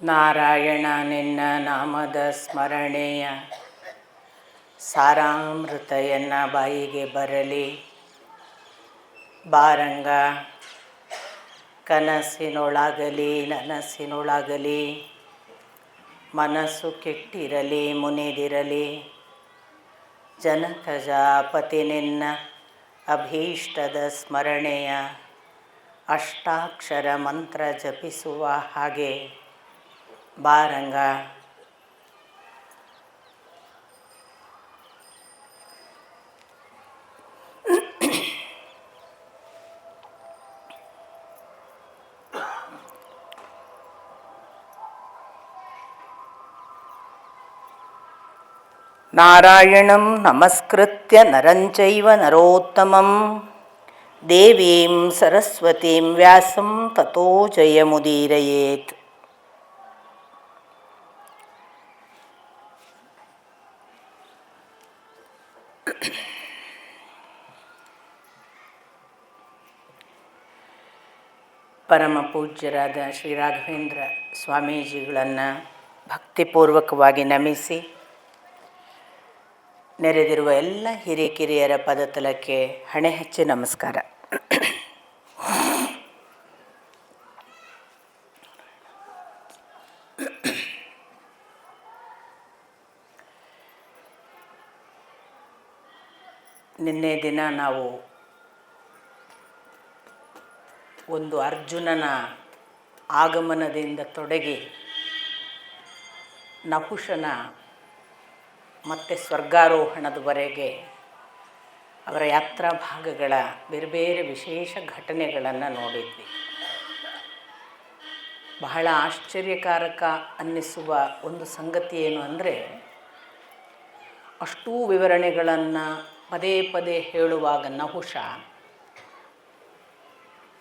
ನಾರಾಯಣ ನಿನ್ನ ನಾಮದ ಸ್ಮರಣೆಯ ಸಾರಾಮೃತ ಎನ್ನ ಬಾಯಿಗೆ ಬರಲಿ. ಬಾರಂಗ ಕನಸಿನೊಳಗಲಿ ನನಸಿನೊಳಗಲಿ, ಮನಸ್ಸು ಕೆಟ್ಟಿರಲಿ ಮುನಿದಿರಲಿ. ಜನಕಜಾಪತಿ ನಿನ್ನ ಅಭೀಷ್ಟದ ಸ್ಮರಣೆಯ ಅಷ್ಟಾಕ್ಷರ ಮಂತ್ರ ಜಪಿಸುವ ಹಾಗೆ ಬಾರಂಗ. ನಾರಾಯಣಂ ನಮಸ್ಕೃತ್ಯ ನರಂಚೈವ ನರೋತ್ತಮಂ ದೇವೀಂ ಸರಸ್ವತೀಂ ವ್ಯಾಸಂ ತತೋ ಜಯಮುದೀರಯೇತ್. ಪರಮ ಪೂಜ್ಯರಾದ ಶ್ರೀ ರಾಘವೇಂದ್ರ ಸ್ವಾಮೀಜಿಗಳನ್ನು ಭಕ್ತಿಪೂರ್ವಕವಾಗಿ ನಮಿಸಿ, ನೆರೆದಿರುವ ಎಲ್ಲ ಹಿರಿಕಿರಿಯರ ಪದತಲಕ್ಕೆ ಹಣೆ ಹಚ್ಚಿ ನಮಸ್ಕಾರ. ನಿನ್ನೆ ದಿನ ನಾವು ಒಂದು ಅರ್ಜುನನ ಆಗಮನದಿಂದ ತೊಡಗಿ ನಹುಷನ ಮತ್ತು ಸ್ವರ್ಗಾರೋಹಣದವರೆಗೆ ಅವರ ಯಾತ್ರಾ ಭಾಗಗಳ ಬೇರೆ ಬೇರೆ ವಿಶೇಷ ಘಟನೆಗಳನ್ನು ನೋಡಿದ್ವಿ. ಬಹಳ ಆಶ್ಚರ್ಯಕಾರಕ ಅನ್ನಿಸುವ ಒಂದು ಸಂಗತಿ ಏನು ಅಂದರೆ, ಅಷ್ಟೂ ವಿವರಣೆಗಳನ್ನು ಪದೇ ಪದೇ ಹೇಳುವಾಗ ನಹುಷ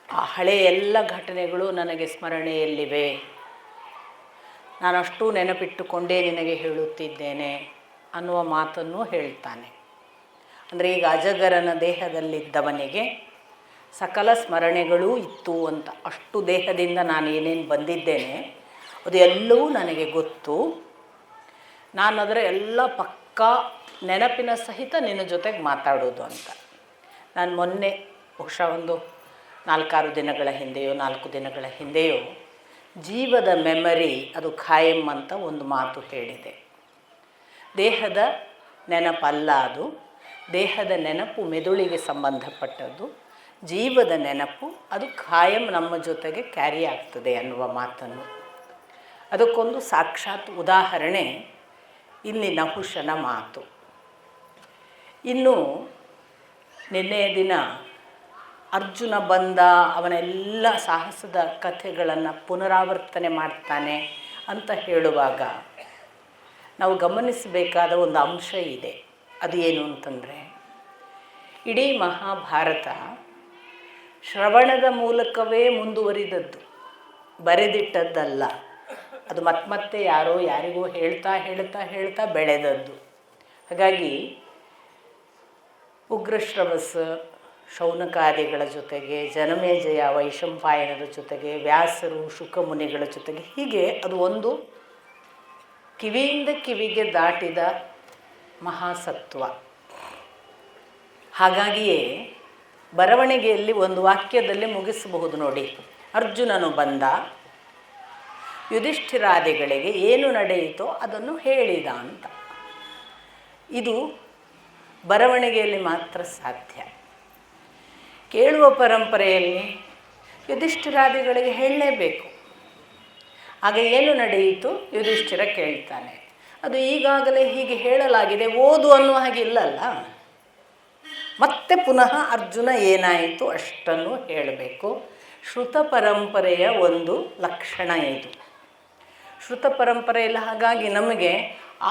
ಆ ಹಳೆಯ ಎಲ್ಲ ಘಟನೆಗಳು ನನಗೆ ಸ್ಮರಣೆಯಲ್ಲಿವೆ, ನಾನಷ್ಟು ನೆನಪಿಟ್ಟುಕೊಂಡೇ ನಿನಗೆ ಹೇಳುತ್ತಿದ್ದೇನೆ ಅನ್ನುವ ಮಾತನ್ನು ಹೇಳ್ತಾನೆ. ಅಂದರೆ ಈಗ ಅಜಗರನ ದೇಹದಲ್ಲಿದ್ದವನಿಗೆ ಸಕಲ ಸ್ಮರಣೆಗಳೂ ಇತ್ತು ಅಂತ, ಅಷ್ಟು ದೇಹದಿಂದ ನಾನು ಏನೇನು ಬಂದಿದ್ದೇನೆ ಅದು ಎಲ್ಲವೂ ನನಗೆ ಗೊತ್ತು, ನಾನು ಅದರ ಎಲ್ಲ ಪಕ್ಕಾ ನೆನಪಿನ ಸಹಿತ ನಿನ್ನ ಜೊತೆಗೆ ಮಾತಾಡೋದು ಅಂತ. ನಾನು ಮೊನ್ನೆ ಬಹುಶಃ ಒಂದು 4-6 ದಿನಗಳ ಹಿಂದೆಯೋ 4 ದಿನಗಳ ಹಿಂದೆಯೋ ಜೀವದ ಮೆಮರಿ ಅದು ಖಾಯಂ ಅಂತ ಒಂದು ಮಾತು ಹೇಳಿದೆ. ದೇಹದ ನೆನಪಲ್ಲ ಅದು, ದೇಹದ ನೆನಪು ಮೆದುಳಿಗೆ ಸಂಬಂಧಪಟ್ಟದ್ದು, ಜೀವದ ನೆನಪು ಅದು ಖಾಯಂ ನಮ್ಮ ಜೊತೆಗೆ ಕ್ಯಾರಿ ಆಗ್ತದೆ ಅನ್ನುವ ಮಾತನ್ನು. ಅದಕ್ಕೊಂದು ಸಾಕ್ಷಾತ್ ಉದಾಹರಣೆ ಇಲ್ಲಿ ನಹುಷನ ಮಾತು. ಇನ್ನು ನಿನ್ನೆಯ ದಿನ ಅರ್ಜುನ ಬಂದ, ಅವನೆಲ್ಲ ಸಾಹಸದ ಕಥೆಗಳನ್ನು ಪುನರಾವರ್ತನೆ ಮಾಡ್ತಾನೆ ಅಂತ ಹೇಳುವಾಗ ನಾವು ಗಮನಿಸಬೇಕಾದ ಒಂದು ಅಂಶ ಇದೆ. ಅದು ಏನು ಅಂತಂದರೆ, ಇಡೀ ಮಹಾಭಾರತ ಶ್ರವಣದ ಮೂಲಕವೇ ಮುಂದುವರಿದದ್ದು, ಬರೆದಿಟ್ಟದ್ದಲ್ಲ. ಅದು ಮತ್ತೆ ಯಾರೋ ಯಾರಿಗೋ ಹೇಳ್ತಾ ಬೆಳೆದದ್ದು. ಹಾಗಾಗಿ ಉಗ್ರಶ್ರವಸ್ ಶೌನಕಾದಿಗಳ ಜೊತೆಗೆ, ಜನಮೇಜಯ ವೈಶಂಪಾಯನರ ಜೊತೆಗೆ, ವ್ಯಾಸರು ಶುಕಮುನಿಗಳ ಜೊತೆಗೆ, ಹೀಗೆ ಅದು ಒಂದು ಕಿವಿಯಿಂದ ಕಿವಿಗೆ ದಾಟಿದ ಮಹಾಸತ್ವ. ಹಾಗಾಗಿಯೇ ಬರವಣಿಗೆಯಲ್ಲಿ ಒಂದು ವಾಕ್ಯದಲ್ಲಿ ಮುಗಿಸಬಹುದು ನೋಡಿ. ಅರ್ಜುನನು ಬಂದ, ಯುಧಿಷ್ಠಿರಾದಿಗಳಿಗೆ ಏನು ನಡೆಯಿತೋ ಅದನ್ನು ಹೇಳಿದ ಅಂತ. ಇದು ಬರವಣಿಗೆಯಲ್ಲಿ ಮಾತ್ರ ಸಾಧ್ಯ. ಕೇಳುವ ಪರಂಪರೆಯಲ್ಲಿ ಯುಧಿಷ್ಠಿರಾದಿಗಳಿಗೆ ಹೇಳಲೇಬೇಕು. ಆಗ ಏನು ನಡೆಯಿತು ಯುಧಿಷ್ಠಿರ ಕೇಳ್ತಾನೆ. ಅದು ಈಗಾಗಲೇ ಹೀಗೆ ಹೇಳಲಾಗಿದೆ, ಓದು ಅನ್ನುವ ಹಾಗೆ ಇಲ್ಲಲ್ಲ. ಮತ್ತೆ ಪುನಃ ಅರ್ಜುನ ಏನಾಯಿತು ಅಷ್ಟನ್ನು ಹೇಳಬೇಕು. ಶ್ರುತ ಪರಂಪರೆಯ ಒಂದು ಲಕ್ಷಣ ಇದು. ಶ್ರುತ ಪರಂಪರೆಯಲ್ಲಿ ಹಾಗಾಗಿ ನಮಗೆ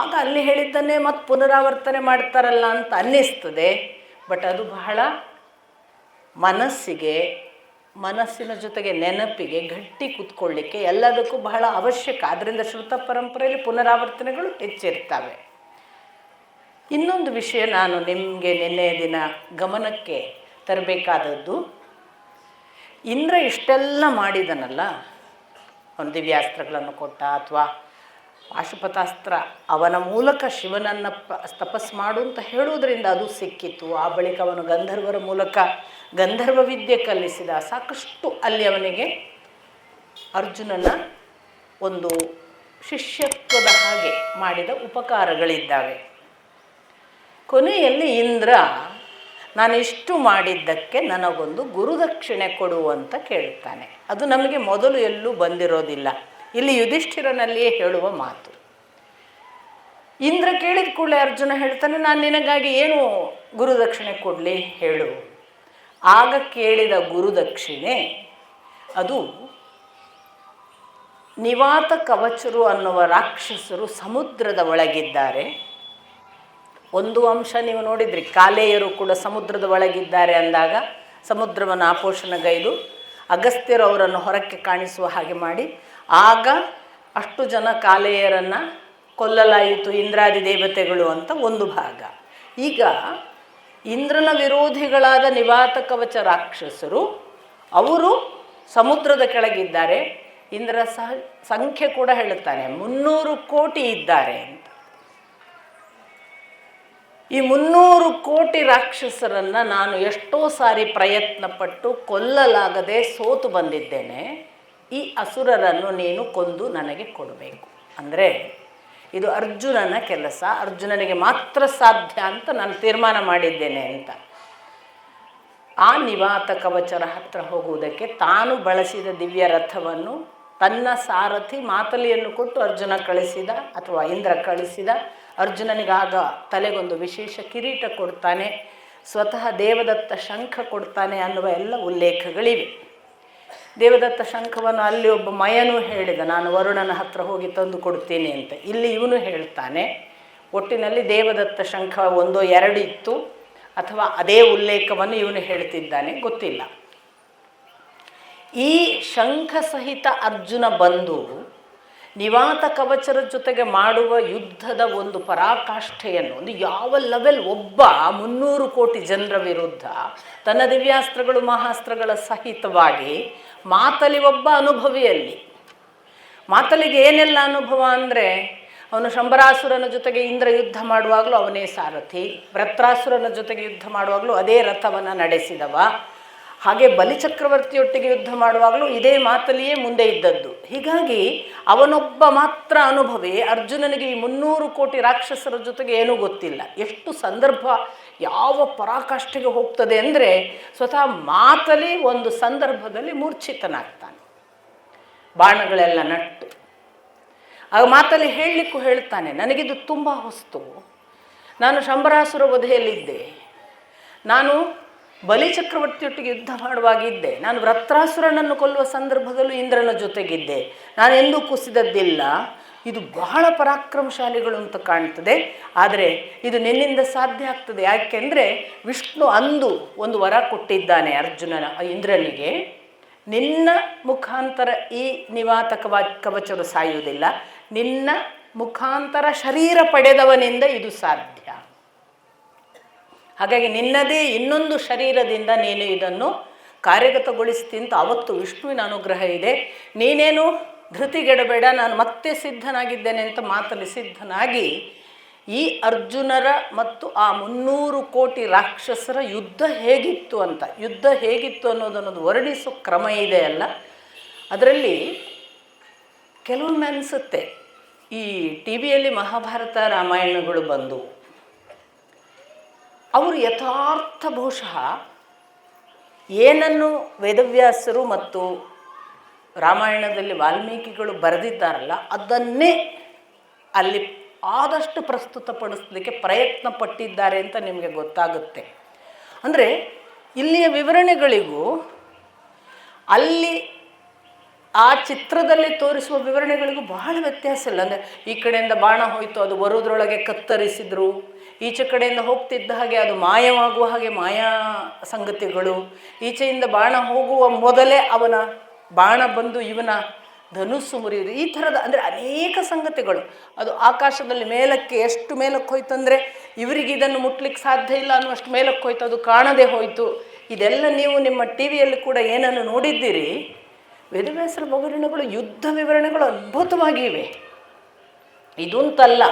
ಆಗ ಅಲ್ಲಿ ಹೇಳಿದ್ದನ್ನೇ ಮತ್ತೆ ಪುನರಾವರ್ತನೆ ಮಾಡ್ತಾರಲ್ಲ ಅಂತ ಅನ್ನಿಸ್ತದೆ. ಬಟ್ ಅದು ಬಹಳ ಮನಸ್ಸಿನ ಜೊತೆಗೆ ನೆನಪಿಗೆ ಗಟ್ಟಿ ಕೂತ್ಕೊಳ್ಳಿಕ್ಕೆ ಎಲ್ಲದಕ್ಕೂ ಬಹಳ ಅವಶ್ಯಕ. ಆದ್ದರಿಂದ ಶ್ರುತ ಪರಂಪರೆಯಲ್ಲಿ ಪುನರಾವರ್ತನೆಗಳು ಹೆಚ್ಚಿರ್ತವೆ. ಇನ್ನೊಂದು ವಿಷಯ ನಾನು ನಿಮಗೆ ನಿನ್ನೆಯ ದಿನ ಗಮನಕ್ಕೆ ತರಬೇಕಾದದ್ದು, ಇಂದ್ರ ಇಷ್ಟೆಲ್ಲ ಮಾಡಿದನಲ್ಲ, ಅವನು ದಿವ್ಯಾಸ್ತ್ರಗಳನ್ನು ಕೊಟ್ಟ, ಅಥವಾ ಪಾಶುಪತಾಸ್ತ್ರ ಅವನ ಮೂಲಕ ಶಿವನನ್ನು ತಪಸ್ಸು ಮಾಡು ಅಂತ ಹೇಳುವುದರಿಂದ ಅದು ಸಿಕ್ಕಿತು. ಆ ಬಳಿಕ ಅವನು ಗಂಧರ್ವರ ಮೂಲಕ ಗಂಧರ್ವ ವಿದ್ಯೆ ಕಲಿಸಿದ. ಸಾಕಷ್ಟು ಅಲ್ಲಿ ಅವನಿಗೆ ಅರ್ಜುನನ ಒಂದು ಶಿಷ್ಯತ್ವದ ಹಾಗೆ ಮಾಡಿದ ಉಪಕಾರಗಳಿದ್ದಾವೆ. ಕೊನೆಯಲ್ಲಿ ಇಂದ್ರ, ನಾನು ಇಷ್ಟು ಮಾಡಿದ್ದಕ್ಕೆ ನನಗೊಂದು ಗುರುದಕ್ಷಿಣೆ ಕೊಡು ಅಂತ ಕೇಳ್ತಾನೆ. ಅದು ನಮಗೆ ಮೊದಲು ಎಲ್ಲೂ ಬಂದಿರೋದಿಲ್ಲ. ಇಲ್ಲಿ ಯುಧಿಷ್ಠಿರನಲ್ಲಿಯೇ ಹೇಳುವ ಮಾತು. ಇಂದ್ರ ಕೇಳಿದ ಕೂಡಲೇ ಅರ್ಜುನ ಹೇಳ್ತಾನೆ, ನಾನು ನಿನಗಾಗಿ ಏನು ಗುರುದಕ್ಷಿಣೆ ಕೊಡಲಿ ಹೇಳು. ಆಗ ಕೇಳಿದ ಗುರುದಕ್ಷಿಣೆ ಅದು ನಿವಾತ ಕವಚರು ಅನ್ನುವ ರಾಕ್ಷಸರು ಸಮುದ್ರದ ಒಳಗಿದ್ದಾರೆ. ಒಂದು ಅಂಶ ನೀವು ನೋಡಿದ್ರಿ, ಕಾಲೇಯರು ಕೂಡ ಸಮುದ್ರದ ಒಳಗಿದ್ದಾರೆ ಅಂದಾಗ ಸಮುದ್ರವನ್ನು ಆಪೋಷಣಗೈದು ಅಗಸ್ತ್ಯರು ಅವರನ್ನು ಹೊರಕ್ಕೆ ಕಾಣಿಸುವ ಹಾಗೆ ಮಾಡಿ ಆಗ ಅಷ್ಟು ಜನ ಕಾಲೇಯರನ್ನು ಕೊಲ್ಲಲಾಯಿತು ಇಂದ್ರಾದಿ ದೇವತೆಗಳು ಅಂತ ಒಂದು ಭಾಗ. ಈಗ ಇಂದ್ರನ ವಿರೋಧಿಗಳಾದ ನಿವಾತ ಕವಚ ರಾಕ್ಷಸರು ಅವರು ಸಮುದ್ರದ ಕೆಳಗಿದ್ದಾರೆ. ಇಂದ್ರ ಸಂಖ್ಯೆ ಕೂಡ ಹೇಳುತ್ತಾನೆ 300 ಕೋಟಿ ಇದ್ದಾರೆ ಅಂತ. ಈ 300 ಕೋಟಿ ರಾಕ್ಷಸರನ್ನು ನಾನು ಎಷ್ಟೋ ಸಾರಿ ಪ್ರಯತ್ನಪಟ್ಟು ಕೊಲ್ಲಲಾಗದೆ ಸೋತು ಬಂದಿದ್ದೇನೆ. ಈ ಅಸುರರನ್ನು ನೀನು ಕೊಂದು ನನಗೆ ಕೊಡಬೇಕು. ಅಂದರೆ ಇದು ಅರ್ಜುನನ ಕೆಲಸ, ಅರ್ಜುನನಿಗೆ ಮಾತ್ರ ಸಾಧ್ಯ ಅಂತ ನಾನು ತೀರ್ಮಾನ ಮಾಡಿದ್ದೇನೆ ಅಂತ. ಆ ನಿವಾತ ಕವಚರ ಹತ್ರ ಹೋಗುವುದಕ್ಕೆ ತಾನು ಬಳಸಿದ ದಿವ್ಯ ರಥವನ್ನು ತನ್ನ ಸಾರಥಿ ಮಾತಲಿಯನ್ನು ಕೊಟ್ಟು ಅರ್ಜುನ ಕಳಿಸಿದ, ಅಥವಾ ಇಂದ್ರ ಕಳಿಸಿದ. ಅರ್ಜುನನಿಗಾಗ ತಲೆಗೊಂದು ವಿಶೇಷ ಕಿರೀಟ ಕೊಡ್ತಾನೆ, ಸ್ವತಃ ದೇವದತ್ತ ಶಂಖ ಕೊಡ್ತಾನೆ ಅನ್ನುವ ಎಲ್ಲ ಉಲ್ಲೇಖಗಳಿವೆ. ದೇವದತ್ತ ಶಂಖವನ್ನು ಅಲ್ಲಿ ಒಬ್ಬ ಮಯನೂ ಹೇಳಿದ, ನಾನು ವರುಣನ ಹತ್ರ ಹೋಗಿ ತಂದು ಕೊಡ್ತೀನಿ ಅಂತ. ಇಲ್ಲಿ ಇವನು ಹೇಳ್ತಾನೆ. ಒಟ್ಟಿನಲ್ಲಿ ದೇವದತ್ತ ಶಂಖ 1 2 ಇತ್ತು, ಅಥವಾ ಅದೇ ಉಲ್ಲೇಖವನ್ನು ಇವನು ಹೇಳ್ತಿದ್ದಾನೆ, ಗೊತ್ತಿಲ್ಲ. ಈ ಶಂಖ ಸಹಿತ ಅರ್ಜುನ ಬಂದು ನಿವಾತ ಕವಚರ ಜೊತೆಗೆ ಮಾಡುವ ಯುದ್ಧದ ಒಂದು ಪರಾಕಾಷ್ಠೆಯನ್ನು, ಒಂದು ಯಾವ ಲೆವೆಲ್, ಒಬ್ಬ 300 ಕೋಟಿ ಜನರ ವಿರುದ್ಧ ತನ್ನ ದಿವ್ಯಾಸ್ತ್ರಗಳು ಮಹಾಸ್ತ್ರಗಳ ಸಹಿತವಾಗಿ ಮಾತಲಿ ಒಬ್ಬ ಅನುಭವಿಯಲ್ಲಿ. ಮಾತಲಿಗೆ ಏನೆಲ್ಲ ಅನುಭವ ಅಂದರೆ, ಅವನು ಶಂಬರಾಸುರನ ಜೊತೆಗೆ ಇಂದ್ರ ಯುದ್ಧ ಮಾಡುವಾಗಲೂ ಅವನೇ ಸಾರಥಿ, ವೃತ್ರಾಸುರನ ಜೊತೆಗೆ ಯುದ್ಧ ಮಾಡುವಾಗಲೂ ಅದೇ ರಥವನ್ನು ನಡೆಸಿದವ, ಹಾಗೆ ಬಲಿಚಕ್ರವರ್ತಿಯೊಟ್ಟಿಗೆ ಯುದ್ಧ ಮಾಡುವಾಗಲೂ ಇದೇ ಮಾತಲಿಯೇ ಮುಂದೆ ಇದ್ದದ್ದು. ಹೀಗಾಗಿ ಅವನೊಬ್ಬ ಮಾತ್ರ ಅನುಭವಿ. ಅರ್ಜುನನಿಗೆ ಈ 300 ಕೋಟಿ ರಾಕ್ಷಸರ ಜೊತೆಗೆ ಏನೂ ಗೊತ್ತಿಲ್ಲ. ಎಷ್ಟು ಸಂದರ್ಭ ಯಾವ ಪರಾಕಾಷ್ಠೆಗೆ ಹೋಗ್ತದೆ ಅಂದರೆ, ಸ್ವತಃ ಮಾತಲಿ ಒಂದು ಸಂದರ್ಭದಲ್ಲಿ ಮೂರ್ಛಿತನಾಗ್ತಾನೆ, ಬಾಣಗಳೆಲ್ಲ ನಟ್ಟು. ಆಗ ಮಾತಲಿ ಹೇಳಲಿಕ್ಕೂ ಹೇಳ್ತಾನೆ, ನನಗಿದು ತುಂಬ ಹೊಸ್ತು, ನಾನು ಶಂಬರಾಸುರ ವಧೆಯಲ್ಲಿದ್ದೆ, ನಾನು ಬಲಿಚಕ್ರವರ್ತಿಯೊಟ್ಟಿಗೆ ಯುದ್ಧ ಮಾಡುವಾಗಿದ್ದೆ, ನಾನು ವೃತ್ರಾಸುರನನ್ನು ಕೊಲ್ಲುವ ಸಂದರ್ಭದಲ್ಲೂ ಇಂದ್ರನ ಜೊತೆಗಿದ್ದೆ, ನಾನು ಎಂದೂ ಕುಸಿದದ್ದಿಲ್ಲ. ಇದು ಬಹಳ ಪರಾಕ್ರಮಶಾಲಿಗಳು ಅಂತ ಕಾಣ್ತದೆ, ಆದರೆ ಇದು ನಿನ್ನಿಂದ ಸಾಧ್ಯ ಆಗ್ತದೆ. ಯಾಕೆಂದರೆ ವಿಷ್ಣು ಅಂದು ಒಂದು ವರ ಕೊಟ್ಟಿದ್ದಾನೆ ಇಂದ್ರನಿಗೆ, ನಿನ್ನ ಮುಖಾಂತರ ಈ ನಿವಾತ ಕವಚರು ಸಾಯುವುದಿಲ್ಲ, ನಿನ್ನ ಮುಖಾಂತರ ಶರೀರ ಪಡೆದವನಿಂದ ಇದು ಸಾಧ್ಯ. ಹಾಗಾಗಿ ನಿನ್ನದೇ ಇನ್ನೊಂದು ಶರೀರದಿಂದ ನೀನು ಇದನ್ನು ಕಾರ್ಯಗತಗೊಳಿಸ್ತೀನಿ ಅಂತ ಅವತ್ತು ವಿಷ್ಣುವಿನ ಅನುಗ್ರಹ ಇದೆ. ನೀನೇನು ಧೃತಿಗೆಡಬೇಡ, ನಾನು ಮತ್ತೆ ಸಿದ್ಧನಾಗಿದ್ದೇನೆ ಅಂತ ಮಾತಲ್ಲಿ ಸಿದ್ಧನಾಗಿ ಈ ಅರ್ಜುನರ ಮತ್ತು ಆ 300 ಕೋಟಿ ರಾಕ್ಷಸರ ಯುದ್ಧ ಹೇಗಿತ್ತು ಅಂತ, ಯುದ್ಧ ಹೇಗಿತ್ತು ಅನ್ನೋದನ್ನೊಂದು ವರ್ಣಿಸೋ ಕ್ರಮ ಇದೆ ಅಲ್ಲ, ಅದರಲ್ಲಿ ಕೆಲವೊಮ್ಮೆ ಅನಿಸುತ್ತೆ ಈ ಟಿ ವಿಯಲ್ಲಿ ಮಹಾಭಾರತ ರಾಮಾಯಣಗಳು ಬಂದು ಅವರು ಯಥಾರ್ಥ ಬಹುಶಃ ಏನನ್ನು ವೇದವ್ಯಾಸರು ಮತ್ತು ರಾಮಾಯಣದಲ್ಲಿ ವಾಲ್ಮೀಕಿಗಳು ಬರೆದಿದ್ದಾರಲ್ಲ ಅದನ್ನೇ ಅಲ್ಲಿ ಆದಷ್ಟು ಪ್ರಸ್ತುತಪಡಿಸಲಿಕ್ಕೆ ಪ್ರಯತ್ನ ಪಟ್ಟಿದ್ದಾರೆ ಅಂತ ನಿಮಗೆ ಗೊತ್ತಾಗುತ್ತೆ. ಅಂದರೆ ಇಲ್ಲಿಯ ವಿವರಣೆಗಳಿಗೂ ಅಲ್ಲಿ ಆ ಚಿತ್ರದಲ್ಲಿ ತೋರಿಸುವ ವಿವರಣೆಗಳಿಗೂ ಬಹಳ ವ್ಯತ್ಯಾಸ ಇಲ್ಲ. ಅಂದರೆ ಈ ಕಡೆಯಿಂದ ಬಾಣ ಹೋಯಿತು, ಅದು ಬರೋದ್ರೊಳಗೆ ಕತ್ತರಿಸಿದ್ರು, ಈಚೆ ಕಡೆಯಿಂದ ಹೋಗ್ತಿದ್ದ ಹಾಗೆ ಅದು ಮಾಯವಾಗುವ ಹಾಗೆ ಮಾಯಾ ಸಂಗತಿಗಳು, ಈಚೆಯಿಂದ ಬಾಣ ಹೋಗುವ ಮೊದಲೇ ಅವನ ಬಾಣ ಬಂದು ಇವನ ಧನುಸ್ಸು ಮುರಿಯುವುದು, ಈ ಥರದ ಅಂದರೆ ಅನೇಕ ಸಂಗತಿಗಳು. ಅದು ಆಕಾಶದಲ್ಲಿ ಮೇಲಕ್ಕೆ ಎಷ್ಟು ಮೇಲಕ್ಕೆ ಹೋಯ್ತು ಅಂದರೆ ಇವರಿಗೆ ಇದನ್ನು ಮುಟ್ಲಿಕ್ಕೆ ಸಾಧ್ಯ ಇಲ್ಲ ಅನ್ನುವಷ್ಟು ಮೇಲಕ್ಕೆ ಹೋಯ್ತು, ಅದು ಕಾಣದೆ ಹೋಯಿತು. ಇದೆಲ್ಲ ನೀವು ನಿಮ್ಮ ಟಿ ವಿಯಲ್ಲಿ ಕೂಡ ಏನನ್ನು ನೋಡಿದ್ದೀರಿ. ವೇದವ್ಯಾಸರ ವಿವರಣೆಗಳು, ಯುದ್ಧ ವಿವರಣೆಗಳು ಅದ್ಭುತವಾಗಿವೆ. ಇದು ಅಂತಲ್ಲ,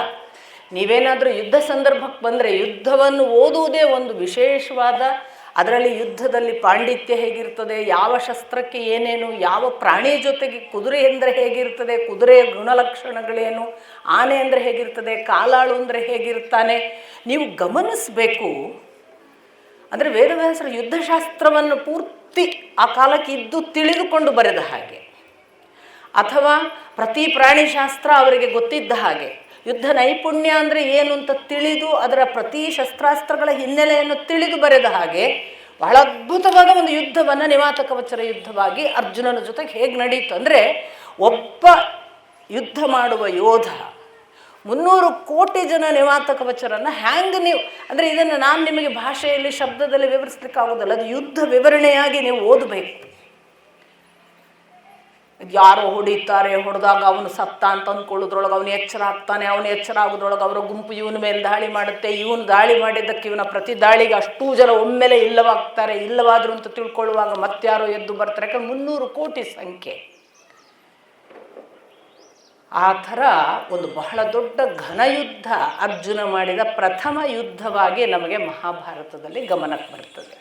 ನೀವೇನಾದರೂ ಯುದ್ಧ ಸಂದರ್ಭಕ್ಕೆ ಬಂದರೆ ಯುದ್ಧವನ್ನು ಓದುವುದೇ ಒಂದು ವಿಶೇಷವಾದ, ಅದರಲ್ಲಿ ಯುದ್ಧದಲ್ಲಿ ಪಾಂಡಿತ್ಯ ಹೇಗಿರ್ತದೆ, ಯಾವ ಶಸ್ತ್ರಕ್ಕೆ ಏನೇನು, ಯಾವ ಪ್ರಾಣಿ ಜೊತೆಗೆ ಕುದುರೆ ಅಂದರೆ ಹೇಗಿರ್ತದೆ, ಕುದುರೆಯ ಗುಣಲಕ್ಷಣಗಳೇನು, ಆನೆ ಅಂದರೆ ಹೇಗಿರ್ತದೆ, ಕಾಲಾಳು ಅಂದರೆ ಹೇಗಿರ್ತಾನೆ, ನೀವು ಗಮನಿಸಬೇಕು. ಅಂದರೆ ವೇದವ್ಯಾಸರ ಯುದ್ಧಶಾಸ್ತ್ರವನ್ನು ಪೂರ್ತಿ ಆ ಕಾಲಕ್ಕೆ ಇದ್ದು ತಿಳಿದುಕೊಂಡು ಬರೆದ ಹಾಗೆ, ಅಥವಾ ಪ್ರತಿ ಪ್ರಾಣಿಶಾಸ್ತ್ರ ಅವರಿಗೆ ಗೊತ್ತಿದ್ದ ಹಾಗೆ, ಯುದ್ಧ ನೈಪುಣ್ಯ ಅಂದರೆ ಏನು ಅಂತ ತಿಳಿದು ಅದರ ಪ್ರತಿ ಶಸ್ತ್ರಾಸ್ತ್ರಗಳ ಹಿನ್ನೆಲೆಯನ್ನು ತಿಳಿದು ಬರೆದ ಹಾಗೆ ಬಹಳ ಅದ್ಭುತವಾದ ಒಂದು ಯುದ್ಧವನ್ನು ನಿವಾತ ಕವಚರ ಯುದ್ಧವಾಗಿ ಅರ್ಜುನನ ಜೊತೆಗೆ ಹೇಗೆ ನಡೀತು ಅಂದರೆ, ಒಬ್ಬ ಯುದ್ಧ ಮಾಡುವ ಯೋಧ 300 ಕೋಟಿ ಜನ ನಿವಾತ ಕವಚರನ್ನು ಹ್ಯಾಂಗೆ ನೀವು, ಅಂದರೆ ಇದನ್ನು ನಾನು ನಿಮಗೆ ಭಾಷೆಯಲ್ಲಿ ಶಬ್ದದಲ್ಲಿ ವಿವರಿಸ್ಲಿಕ್ಕೆ ಆಗೋದಲ್ಲ, ಅದು ಯುದ್ಧ ವಿವರಣೆಯಾಗಿ ನೀವು ಓದಬೇಕು. ಯಾರೋ ಹೊಡಿತಾರೆ, ಹೊಡೆದಾಗ ಅವನು ಸತ್ತ ಅಂತ ಅಂದ್ಕೊಳ್ಳೋದ್ರೊಳಗೆ ಅವನು ಎಚ್ಚರ ಆಗ್ತಾನೆ, ಅವನು ಎಚ್ಚರ ಆಗೋದ್ರೊಳಗೆ ಅವರ ಗುಂಪು ಇವನ ಮೇಲೆ ದಾಳಿ ಮಾಡುತ್ತೆ, ಇವನು ದಾಳಿ ಮಾಡಿದ್ದಕ್ಕೆ ಇವನ ಪ್ರತಿ ದಾಳಿಗೆ ಅಷ್ಟೂ ಜನ ಒಮ್ಮೆಲೆ ಇಲ್ಲವಾಗ್ತಾರೆ, ಇಲ್ಲವಾದ್ರು ಅಂತ ತಿಳ್ಕೊಳ್ಳುವಾಗ ಮತ್ತಾರೋ ಎದ್ದು ಬರ್ತಾರೆ. ಯಾಕಂದ್ರೆ 300 ಕೋಟಿ ಸಂಖ್ಯೆ. ಆ ಥರ ಒಂದು ಬಹಳ ದೊಡ್ಡ ಘನಯುದ್ಧ ಅರ್ಜುನ ಮಾಡಿದ ಪ್ರಥಮ ಯುದ್ಧವಾಗಿ ನಮಗೆ ಮಹಾಭಾರತದಲ್ಲಿ ಗಮನಕ್ಕೆ ಬರ್ತದೆ.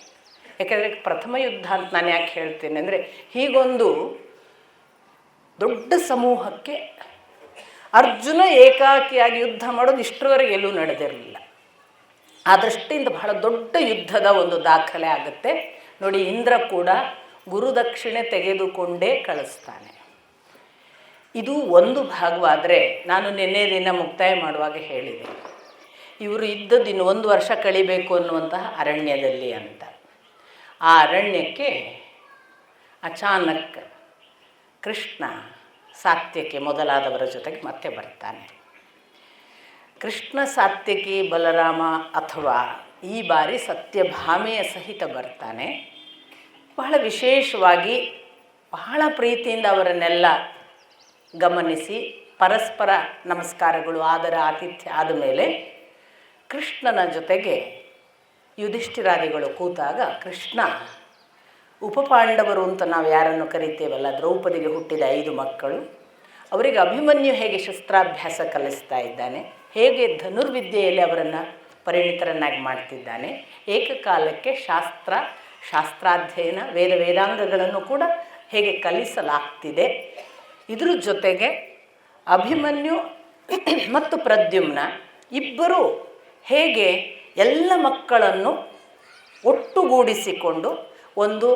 ಯಾಕೆಂದರೆ ಪ್ರಥಮ ಯುದ್ಧ ಅಂತ ನಾನು ಯಾಕೆ ಹೇಳ್ತೇನೆ ಅಂದರೆ, ಹೀಗೊಂದು ದೊಡ್ಡ ಸಮೂಹಕ್ಕೆ ಅರ್ಜುನ ಏಕಾಕಿಯಾಗಿ ಯುದ್ಧ ಮಾಡೋದು ಇಷ್ಟರವರೆಗೆ ಎಲ್ಲೂ ನಡೆದಿರಲಿಲ್ಲ. ಆ ದೃಷ್ಟಿಯಿಂದ ಬಹಳ ದೊಡ್ಡ ಯುದ್ಧದ ಒಂದು ದಾಖಲೆ ಆಗುತ್ತೆ ನೋಡಿ. ಇಂದ್ರ ಕೂಡ ಗುರುದಕ್ಷಿಣೆ ತೆಗೆದುಕೊಂಡೇ ಕಳಿಸ್ತಾನೆ. ಇದು ಒಂದು ಭಾಗವಾದರೆ, ನಾನು ನಿನ್ನೆ ದಿನ ಮುಕ್ತಾಯ ಮಾಡುವಾಗ ಹೇಳಿದೆ, ಇವರು ಇದ್ದದ್ದು ಇನ್ನು 1 ವರ್ಷ ಕಳಿಬೇಕು ಅನ್ನುವಂತಹ ಅರಣ್ಯದಲ್ಲಿ ಅಂತ. ಆ ಅರಣ್ಯಕ್ಕೆ ಅಚಾನಕ್ ಕೃಷ್ಣ ಸಾತ್ಯಕಿ ಮೊದಲಾದವರ ಜೊತೆಗೆ ಮತ್ತೆ ಬರ್ತಾನೆ. ಕೃಷ್ಣ, ಸಾತ್ಯಕಿ, ಬಲರಾಮ ಅಥವಾ ಈ ಬಾರಿ ಸತ್ಯಭಾಮೆಯ ಸಹಿತ ಬರ್ತಾನೆ. ಬಹಳ ವಿಶೇಷವಾಗಿ ಬಹಳ ಪ್ರೀತಿಯಿಂದ ಅವರನ್ನೆಲ್ಲ ಗಮನಿಸಿ ಪರಸ್ಪರ ನಮಸ್ಕಾರಗಳು, ಆದರ ಆತಿಥ್ಯ ಆದಮೇಲೆ ಕೃಷ್ಣನ ಜೊತೆಗೆ ಯುಧಿಷ್ಠಿರಾದಿಗಳು ಕೂತಾಗ ಕೃಷ್ಣ ಉಪಪಾಂಡವರು ಅಂತ ನಾವು ಯಾರನ್ನು ಕರಿತೇವಲ್ಲ, ದ್ರೌಪದಿಗೆ ಹುಟ್ಟಿದ 5 ಮಕ್ಕಳು, ಅವರಿಗೆ ಅಭಿಮನ್ಯು ಹೇಗೆ ಶಸ್ತ್ರಾಭ್ಯಾಸ ಕಲಿಸ್ತಾ ಇದ್ದಾನೆ, ಹೇಗೆ ಧನುರ್ವಿದ್ಯೆಯಲ್ಲಿ ಅವರನ್ನು ಪರಿಣಿತರನ್ನಾಗಿ ಮಾಡ್ತಿದ್ದಾನೆ, ಏಕಕಾಲಕ್ಕೆ ಶಾಸ್ತ್ರಾಧ್ಯಯನ, ವೇದಾಂಗಗಳನ್ನು ಕೂಡ ಹೇಗೆ ಕಲಿಸಲಾಗ್ತಿದೆ, ಇದ್ರ ಜೊತೆಗೆ ಅಭಿಮನ್ಯು ಮತ್ತು ಪ್ರದ್ಯುಮ್ನ ಇಬ್ಬರು ಹೇಗೆ ಎಲ್ಲ ಮಕ್ಕಳನ್ನು ಒಟ್ಟುಗೂಡಿಸಿಕೊಂಡು ಒಂದು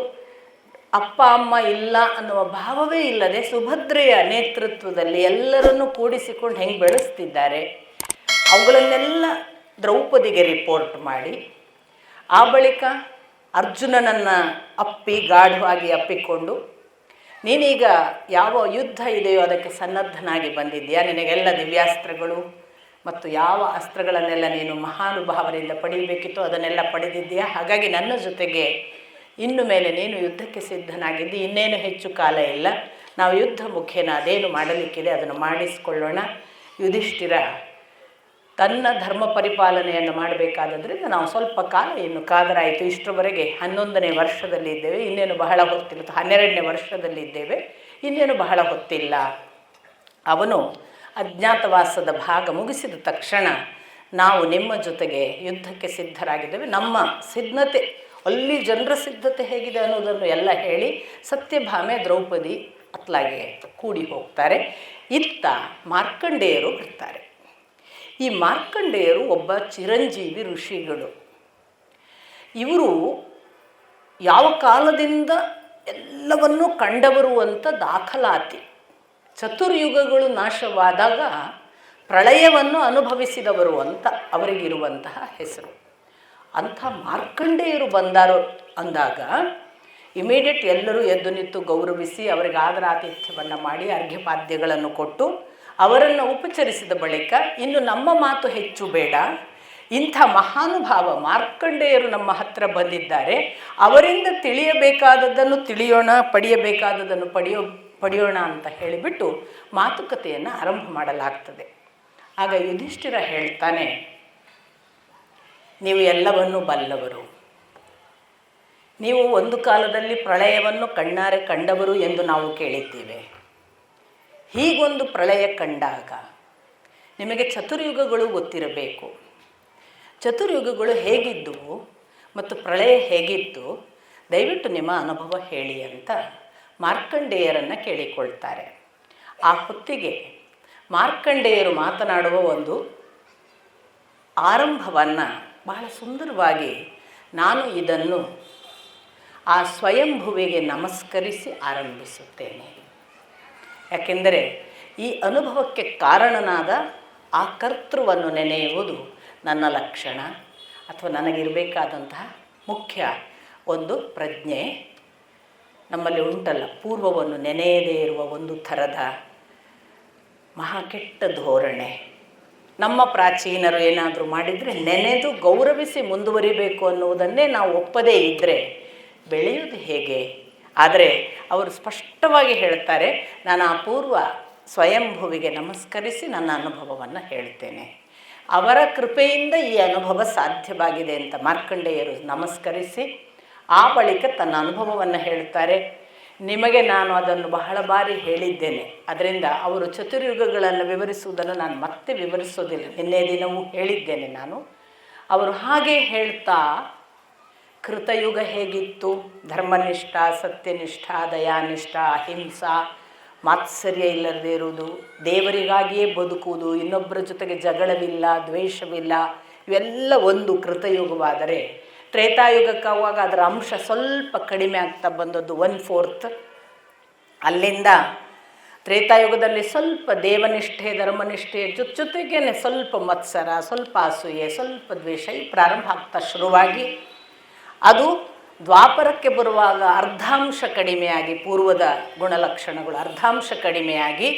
ಅಪ್ಪ ಅಮ್ಮ ಇಲ್ಲ ಅನ್ನುವ ಭಾವವೇ ಇಲ್ಲದೆ ಸುಭದ್ರೆಯ ನೇತೃತ್ವದಲ್ಲಿ ಎಲ್ಲರನ್ನೂ ಕೂಡಿಸಿಕೊಂಡು ಹೆಂಗೆ ಬೆಳೆಸ್ತಿದ್ದಾರೆ, ಅವುಗಳನ್ನೆಲ್ಲ ದ್ರೌಪದಿಗೆ ರಿಪೋರ್ಟ್ ಮಾಡಿ, ಆ ಬಳಿಕ ಅರ್ಜುನನನ್ನು ಗಾಢವಾಗಿ ಅಪ್ಪಿಕೊಂಡು, ನೀನೀಗ ಯಾವ ಯುದ್ಧ ಇದೆಯೋ ಅದಕ್ಕೆ ಸನ್ನದ್ಧನಾಗಿ ಬಂದಿದ್ದೀಯಾ, ನಿನಗೆಲ್ಲ ದಿವ್ಯಾಸ್ತ್ರಗಳು ಮತ್ತು ಯಾವ ಅಸ್ತ್ರಗಳನ್ನೆಲ್ಲ ನೀನು ಮಹಾನುಭಾವರಿಂದ ಪಡೆಯಬೇಕಿತ್ತು ಅದನ್ನೆಲ್ಲ ಪಡೆದಿದ್ದೀಯಾ, ಹಾಗಾಗಿ ನನ್ನ ಜೊತೆಗೆ ಇನ್ನು ಮೇಲೆ ನೀನು ಯುದ್ಧಕ್ಕೆ ಸಿದ್ಧನಾಗಿದ್ದು, ಇನ್ನೇನು ಹೆಚ್ಚು ಕಾಲ ಇಲ್ಲ, ನಾವು ಯುದ್ಧ ಮುಖೇನ ಅದೇನು ಮಾಡಲಿಕ್ಕಿದೆ ಅದನ್ನು ಮಾಡಿಸಿಕೊಳ್ಳೋಣ. ಯುಧಿಷ್ಠಿರ ತನ್ನ ಧರ್ಮ ಪರಿಪಾಲನೆಯನ್ನು ಮಾಡಬೇಕಾದ್ರಿಂದ ನಾವು ಸ್ವಲ್ಪ ಕಾಲ ಇನ್ನು ಕಾದರಾಯಿತು. ಇಷ್ಟರವರೆಗೆ 11ನೇ ವರ್ಷದಲ್ಲಿದ್ದೇವೆ, ಇನ್ನೇನು ಬಹಳ ಹೊತ್ತಿಲ್ಲ, 12ನೇ ವರ್ಷದಲ್ಲಿದ್ದೇವೆ, ಇನ್ನೇನು ಬಹಳ ಹೊತ್ತಿಲ್ಲ. ಅವನು ಅಜ್ಞಾತವಾಸದ ಭಾಗ ಮುಗಿಸಿದ ತಕ್ಷಣ ನಾವು ನಿಮ್ಮ ಜೊತೆಗೆ ಯುದ್ಧಕ್ಕೆ ಸಿದ್ಧರಾಗಿದ್ದೇವೆ, ನಮ್ಮ ಸಿದ್ಧತೆ ಅಲ್ಲಿ ಜನರ ಸಿದ್ಧತೆ ಹೇಗಿದೆ ಅನ್ನೋದನ್ನು ಎಲ್ಲ ಹೇಳಿ ಸತ್ಯಭಾಮೆ ದ್ರೌಪದಿ ಅತ್ಲಾಗೆ ಕೂಡಿ ಹೋಗ್ತಾರೆ. ಇತ್ತ ಮಾರ್ಕಂಡೇಯರು ಬರ್ತಾರೆ. ಈ ಮಾರ್ಕಂಡೇಯರು ಒಬ್ಬ ಚಿರಂಜೀವಿ ಋಷಿಗಳು. ಇವರು ಯಾವ ಕಾಲದಿಂದ ಎಲ್ಲವನ್ನೂ ಕಂಡವರು ಅಂತ ದಾಖಲಾತಿ. ಚತುರ್ಯುಗಗಳು ನಾಶವಾದಾಗ ಪ್ರಳಯವನ್ನು ಅನುಭವಿಸಿದವರು ಅಂತ ಅವರಿಗಿರುವಂತಹ ಹೆಸರು. ಅಂಥ ಮಾರ್ಕಂಡೇಯರು ಬಂದಾರೋ ಅಂದಾಗ ಇಮಿಡಿಯೇಟ್ ಎಲ್ಲರೂ ಎದ್ದು ನಿಂತು ಗೌರವಿಸಿ ಅವರಿಗೆ ಆದರಾತಿಥ್ಯವನ್ನು ಮಾಡಿ ಅರ್ಘ್ಯಪಾದ್ಯಗಳನ್ನು ಕೊಟ್ಟು ಅವರನ್ನು ಉಪಚರಿಸಿದ ಬಳಿಕ, ಇನ್ನು ನಮ್ಮ ಮಾತು ಹೆಚ್ಚು ಬೇಡ, ಇಂಥ ಮಹಾನುಭಾವ ಮಾರ್ಕಂಡೇಯರು ನಮ್ಮ ಹತ್ರ ಬಂದಿದ್ದಾರೆ, ಅವರಿಂದ ತಿಳಿಯಬೇಕಾದದ್ದನ್ನು ತಿಳಿಯೋಣ, ಪಡೆಯಬೇಕಾದದ್ದನ್ನು ಪಡೆಯೋಣ ಅಂತ ಹೇಳಿಬಿಟ್ಟು ಮಾತುಕತೆಯನ್ನು ಆರಂಭ ಮಾಡಲಾಗ್ತದೆ. ಆಗ ಯುಧಿಷ್ಠಿರ ಹೇಳ್ತಾನೆ, ನೀವು ಎಲ್ಲವನ್ನೂ ಬಲ್ಲವರು, ನೀವು ಒಂದು ಕಾಲದಲ್ಲಿ ಪ್ರಳಯವನ್ನು ಕಣ್ಣಾರೆ ಕಂಡವರು ಎಂದು ನಾವು ಕೇಳಿದ್ದೇವೆ. ಹೀಗೊಂದು ಪ್ರಳಯ ಕಂಡಾಗ ನಿಮಗೆ ಚತುರ್ಯುಗಗಳು ಗೊತ್ತಿರಬೇಕು. ಚತುರ್ಯುಗಗಳು ಹೇಗಿದ್ದವು ಮತ್ತು ಪ್ರಳಯ ಹೇಗಿತ್ತು, ದಯವಿಟ್ಟು ನಿಮ್ಮ ಅನುಭವ ಹೇಳಿ ಅಂತ ಮಾರ್ಕಂಡೇಯರನ್ನು ಕೇಳಿಕೊಳ್ತಾರೆ. ಆ ಹೊತ್ತಿಗೆ ಮಾರ್ಕಂಡೇಯರು ಮಾತನಾಡುವ ಒಂದು ಆರಂಭವನ್ನು ಬಹಳ ಸುಂದರವಾಗಿ ನಾನು ಇದನ್ನು ಆ ಸ್ವಯಂಭುವಿಗೆ ನಮಸ್ಕರಿಸಿ ಆರಂಭಿಸುತ್ತೇನೆ. ಯಾಕೆಂದರೆ ಈ ಅನುಭವಕ್ಕೆ ಕಾರಣನಾದ ಆ ಕರ್ತೃವನ್ನು ನೆನೆಯುವುದು ನನ್ನ ಲಕ್ಷಣ ಅಥವಾ ನನಗಿರಬೇಕಾದಂತಹ ಮುಖ್ಯ ಒಂದು ಪ್ರಜ್ಞೆ. ನಮ್ಮಲ್ಲಿ ಉಂಟಲ್ಲ, ಪೂರ್ವವನ್ನು ನೆನೆಯದೇ ಇರುವ ಒಂದು ಥರದ ಮಹಾ ಕೆಟ್ಟ ಧೋರಣೆ. ನಮ್ಮ ಪ್ರಾಚೀನರು ಏನಾದರೂ ಮಾಡಿದರೆ ನೆನೆದು ಗೌರವಿಸಿ ಮುಂದುವರಿಬೇಕು ಅನ್ನುವುದನ್ನೇ ನಾವು ಒಪ್ಪದೇ ಇದ್ದರೆ ಬೆಳೆಯುವುದು ಹೇಗೆ? ಆದರೆ ಅವರು ಸ್ಪಷ್ಟವಾಗಿ ಹೇಳ್ತಾರೆ, ನಾನು ಆ ಪೂರ್ವ ಸ್ವಯಂಭುವಿಗೆ ನಮಸ್ಕರಿಸಿ ನನ್ನ ಅನುಭವವನ್ನು ಹೇಳ್ತೇನೆ. ಅವರ ಕೃಪೆಯಿಂದ ಈ ಅನುಭವ ಸಾಧ್ಯವಾಗಿದೆ ಅಂತ ಮಾರ್ಕಂಡೇಯರು ನಮಸ್ಕರಿಸಿ ಆ ಬಳಿಕ ತನ್ನ ಅನುಭವವನ್ನು ಹೇಳ್ತಾರೆ. ನಿಮಗೆ ನಾನು ಅದನ್ನು ಬಹಳ ಬಾರಿ ಹೇಳಿದ್ದೇನೆ, ಅದರಿಂದ ಅವರು ಚತುರ್ಯುಗಗಳನ್ನು ವಿವರಿಸುವುದನ್ನು ನಾನು ಮತ್ತೆ ವಿವರಿಸೋದಿಲ್ಲ. ನಿನ್ನೆ ದಿನವೂ ಹೇಳಿದ್ದೇನೆ ನಾನು. ಅವರು ಹಾಗೆ ಹೇಳ್ತಾ ಕೃತಯುಗ ಹೇಗಿತ್ತು, ಧರ್ಮನಿಷ್ಠ, ಸತ್ಯನಿಷ್ಠ, ದಯಾನಿಷ್ಠ, ಅಹಿಂಸಾ, ಮಾತ್ಸರ್ಯ ಇಲ್ಲದೇ ಇರುವುದು, ದೇವರಿಗಾಗಿಯೇ ಬದುಕುವುದು, ಇನ್ನೊಬ್ಬರ ಜೊತೆಗೆ ಜಗಳವಿಲ್ಲ, ದ್ವೇಷವಿಲ್ಲ, ಇವೆಲ್ಲ ಒಂದು ಕೃತಯುಗವಾದರೆ, ತ್ರೇತಾಯುಗಕ್ಕಾವಾಗ ಅದರ ಅಂಶ ಸ್ವಲ್ಪ ಕಡಿಮೆ ಆಗ್ತಾ ಬಂದದ್ದು 1/4. ಅಲ್ಲಿಂದ ತ್ರೇತಾಯುಗದಲ್ಲಿ ಸ್ವಲ್ಪ ದೇವನಿಷ್ಠೆ, ಧರ್ಮನಿಷ್ಠೆ ಜೊತೆಗೇನೆ ಸ್ವಲ್ಪ ಮತ್ಸರ, ಸ್ವಲ್ಪ ಅಸೂಯೆ, ಸ್ವಲ್ಪ ದ್ವೇಷ ಈ ಪ್ರಾರಂಭ ಆಗ್ತಾ ಶುರುವಾಗಿ ಅದು ದ್ವಾಪರಕ್ಕೆ ಬರುವಾಗ ಅರ್ಧಾಂಶ ಕಡಿಮೆಯಾಗಿ, ಪೂರ್ವದ ಗುಣಲಕ್ಷಣಗಳು ಅರ್ಧಾಂಶ ಕಡಿಮೆಯಾಗಿ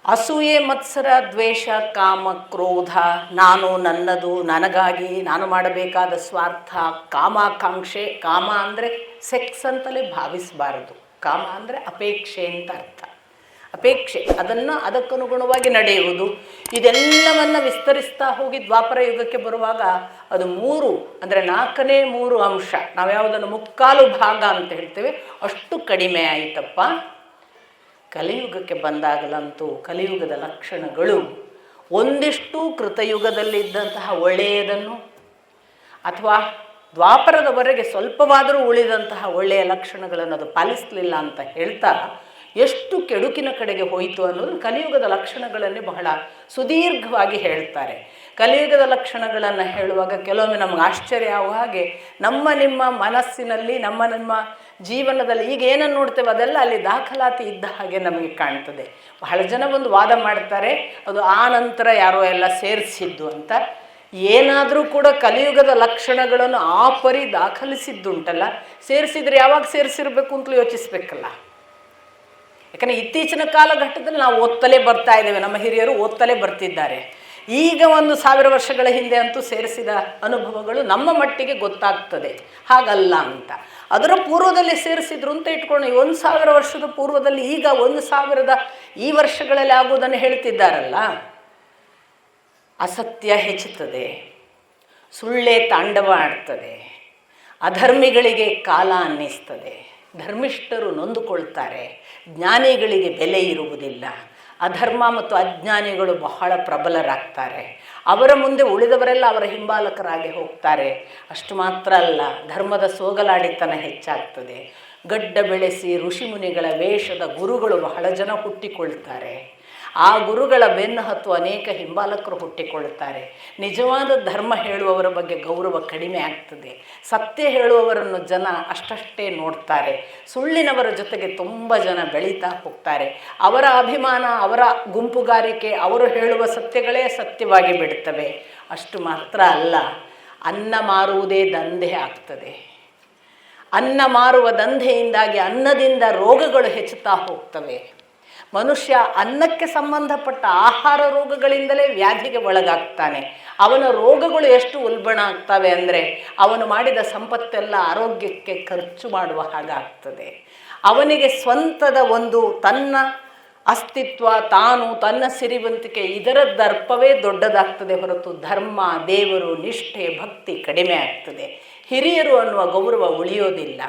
ಅಸೂಯೆ, ಮತ್ಸರ, ದ್ವೇಷ, ಕಾಮ, ಕ್ರೋಧ, ನಾನು, ನನ್ನದು, ನನಗಾಗಿ, ನಾನು ಮಾಡಬೇಕಾದ ಸ್ವಾರ್ಥ, ಕಾಮಾಕಾಂಕ್ಷೆ. ಕಾಮ ಅಂದರೆ ಸೆಕ್ಸ್ ಅಂತಲೇ ಭಾವಿಸಬಾರದು. ಕಾಮ ಅಂದರೆ ಅಪೇಕ್ಷೆ ಅಂತ ಅರ್ಥ. ಅಪೇಕ್ಷೆ, ಅದಕ್ಕನುಗುಣವಾಗಿ ನಡೆಯುವುದು, ಇದೆಲ್ಲವನ್ನು ವಿಸ್ತರಿಸ್ತಾ ಹೋಗಿ ದ್ವಾಪರ ಯುಗಕ್ಕೆ ಬರುವಾಗ ಅದು 3 ಅಂದರೆ 4ನೇ 3 ಅಂಶ, ನಾವು ಯಾವುದನ್ನು 3/4 ಭಾಗ ಅಂತ ಹೇಳ್ತೇವೆ, ಅಷ್ಟು ಕಡಿಮೆ ಆಯಿತಪ್ಪ. ಕಲಿಯುಗಕ್ಕೆ ಬಂದಾಗಲಂತೂ ಕಲಿಯುಗದ ಲಕ್ಷಣಗಳು ಒಂದಿಷ್ಟು ಕೃತಯುಗದಲ್ಲಿದ್ದಂತಹ ಒಳ್ಳೆಯದನ್ನು ಅಥವಾ ದ್ವಾಪರದವರೆಗೆ ಸ್ವಲ್ಪವಾದರೂ ಉಳಿದಂತಹ ಒಳ್ಳೆಯ ಲಕ್ಷಣಗಳನ್ನು ಅದು ಪಾಲಿಸಲಿಲ್ಲ ಅಂತ ಹೇಳ್ತಾ ಎಷ್ಟು ಕೆಡುಕಿನ ಕಡೆಗೆ ಹೋಯಿತು ಅನ್ನೋದು ಕಲಿಯುಗದ ಲಕ್ಷಣಗಳನ್ನೇ ಬಹಳ ಸುದೀರ್ಘವಾಗಿ ಹೇಳ್ತಾರೆ. ಕಲಿಯುಗದ ಲಕ್ಷಣಗಳನ್ನು ಹೇಳುವಾಗ ಕೆಲವೊಮ್ಮೆ ನಮಗೆ ಆಶ್ಚರ್ಯ ಆಗುವ ಹಾಗೆ ನಿಮ್ಮ ಮನಸ್ಸಿನಲ್ಲಿ, ನಮ್ಮ ಜೀವನದಲ್ಲಿ ಈಗ ಏನನ್ನು ನೋಡ್ತೇವೆ ಅದೆಲ್ಲ ಅಲ್ಲಿ ದಾಖಲಾತಿ ಇದ್ದ ಹಾಗೆ ನಮಗೆ ಕಾಣ್ತದೆ. ಬಹಳ ಜನ ಒಂದು ವಾದ ಮಾಡ್ತಾರೆ, ಅದು ಆ ನಂತರ ಯಾರೋ ಎಲ್ಲ ಸೇರಿಸಿದ್ದು ಅಂತ. ಏನಾದರೂ ಕೂಡ ಕಲಿಯುಗದ ಲಕ್ಷಣಗಳನ್ನು ಆ ಪರಿ ದಾಖಲಿಸಿದ್ದುಂಟಲ್ಲ, ಸೇರಿಸಿದರೆ ಯಾವಾಗ ಸೇರಿಸಿರ್ಬೇಕು ಅಂತಲೂ ಯೋಚಿಸ್ಬೇಕಲ್ಲ. ಯಾಕಂದರೆ ಇತ್ತೀಚಿನ ಕಾಲಘಟ್ಟದಲ್ಲಿ ನಾವು ಓದ್ತಲೇ ಬರ್ತಾ ಇದ್ದೇವೆ, ನಮ್ಮ ಹಿರಿಯರು ಓದ್ತಲೇ ಬರ್ತಿದ್ದಾರೆ. ಈಗ 1000 ವರ್ಷಗಳ ಹಿಂದೆ ಅಂತೂ ಸೇರಿಸಿದ ಅನುಭವಗಳು ನಮ್ಮ ಮಟ್ಟಿಗೆ ಗೊತ್ತಾಗ್ತದೆ, ಹಾಗಲ್ಲ ಅಂತ. ಅದರ ಪೂರ್ವದಲ್ಲಿ ಸೇರಿಸಿದ್ರು ಅಂತ ಇಟ್ಕೊಂಡು 1000 ವರ್ಷದ ಪೂರ್ವದಲ್ಲಿ ಈಗ 1000 ಈ ವರ್ಷಗಳಲ್ಲಿ ಆಗುವುದನ್ನು ಹೇಳ್ತಿದ್ದಾರಲ್ಲ. ಅಸತ್ಯ ಹೆಚ್ಚುತ್ತದೆ, ಸುಳ್ಳೆ ತಾಂಡವ ಆಡ್ತದೆ, ಅಧರ್ಮಿಗಳಿಗೆ ಕಾಲ ಅನ್ನಿಸ್ತದೆ, ಧರ್ಮಿಷ್ಠರು ನೊಂದುಕೊಳ್ತಾರೆ, ಜ್ಞಾನಿಗಳಿಗೆ ಬೆಲೆ ಇರುವುದಿಲ್ಲ, ಅಧರ್ಮ ಮತ್ತು ಅಜ್ಞಾನಿಗಳು ಬಹಳ ಪ್ರಬಲರಾಗ್ತಾರೆ, ಅವರ ಮುಂದೆ ಉಳಿದವರೆಲ್ಲ ಅವರ ಹಿಂಬಾಲಕರಾಗಿ ಹೋಗ್ತಾರೆ. ಅಷ್ಟು ಮಾತ್ರ ಅಲ್ಲ, ಧರ್ಮದ ಸೋಗಲಾಡಿತನ ಹೆಚ್ಚಾಗ್ತದೆ. ಗಡ್ಡ ಬೆಳೆಸಿ ಋಷಿಮುನಿಗಳ ವೇಷದ ಗುರುಗಳು ಬಹಳ ಜನ ಹುಟ್ಟಿಕೊಳ್ತಾರೆ. ಆ ಗುರುಗಳ ಬೆನ್ನು ಹತ್ತು ಅನೇಕ ಹಿಂಬಾಲಕರು ಹುಟ್ಟಿಕೊಳ್ಳುತ್ತಾರೆ. ನಿಜವಾದ ಧರ್ಮ ಹೇಳುವವರ ಬಗ್ಗೆ ಗೌರವ ಕಡಿಮೆ ಆಗ್ತದೆ. ಸತ್ಯ ಹೇಳುವವರನ್ನು ಜನ ಅಷ್ಟಷ್ಟೇ ನೋಡ್ತಾರೆ. ಸುಳ್ಳಿನವರ ಜೊತೆಗೆ ತುಂಬ ಜನ ಬೆಳೀತಾ ಹೋಗ್ತಾರೆ. ಅವರ ಅಭಿಮಾನ, ಅವರ ಗುಂಪುಗಾರಿಕೆ, ಅವರು ಹೇಳುವ ಸತ್ಯಗಳೇ ಸತ್ಯವಾಗಿ ಬಿಡುತ್ತವೆ. ಅಷ್ಟು ಮಾತ್ರ ಅಲ್ಲ, ಅನ್ನ ಮಾರುವುದೇ ದಂಧೆ ಆಗ್ತದೆ. ಅನ್ನ ಮಾರುವ ದಂಧೆಯಿಂದಾಗಿ ಅನ್ನದಿಂದ ರೋಗಗಳು ಹೆಚ್ಚುತ್ತಾ ಹೋಗ್ತವೆ. ಮನುಷ್ಯ ಅನ್ನಕ್ಕೆ ಸಂಬಂಧಪಟ್ಟ ಆಹಾರ ರೋಗಗಳಿಂದಲೇ ವ್ಯಾಧಿಗೆ ಒಳಗಾಗ್ತಾನೆ. ಅವನ ರೋಗಗಳು ಎಷ್ಟು ಉಲ್ಬಣ ಆಗ್ತವೆ ಅಂದರೆ ಅವನು ಮಾಡಿದ ಸಂಪತ್ತೆಲ್ಲ ಆರೋಗ್ಯಕ್ಕೆ ಖರ್ಚು ಮಾಡುವ ಹಾಗಾಗ್ತದೆ. ಅವನಿಗೆ ಸ್ವಂತದ ಒಂದು ತನ್ನ ಅಸ್ತಿತ್ವ, ತಾನು, ತನ್ನ ಸಿರಿವಂತಿಕೆ, ಇದರ ದರ್ಪವೇ ದೊಡ್ಡದಾಗ್ತದೆ ಹೊರತು ಧರ್ಮ, ದೇವರು, ನಿಷ್ಠೆ, ಭಕ್ತಿ ಕಡಿಮೆ ಆಗ್ತದೆ. ಹಿರಿಯರು ಅನ್ನುವ ಗೌರವ ಉಳಿಯೋದಿಲ್ಲ.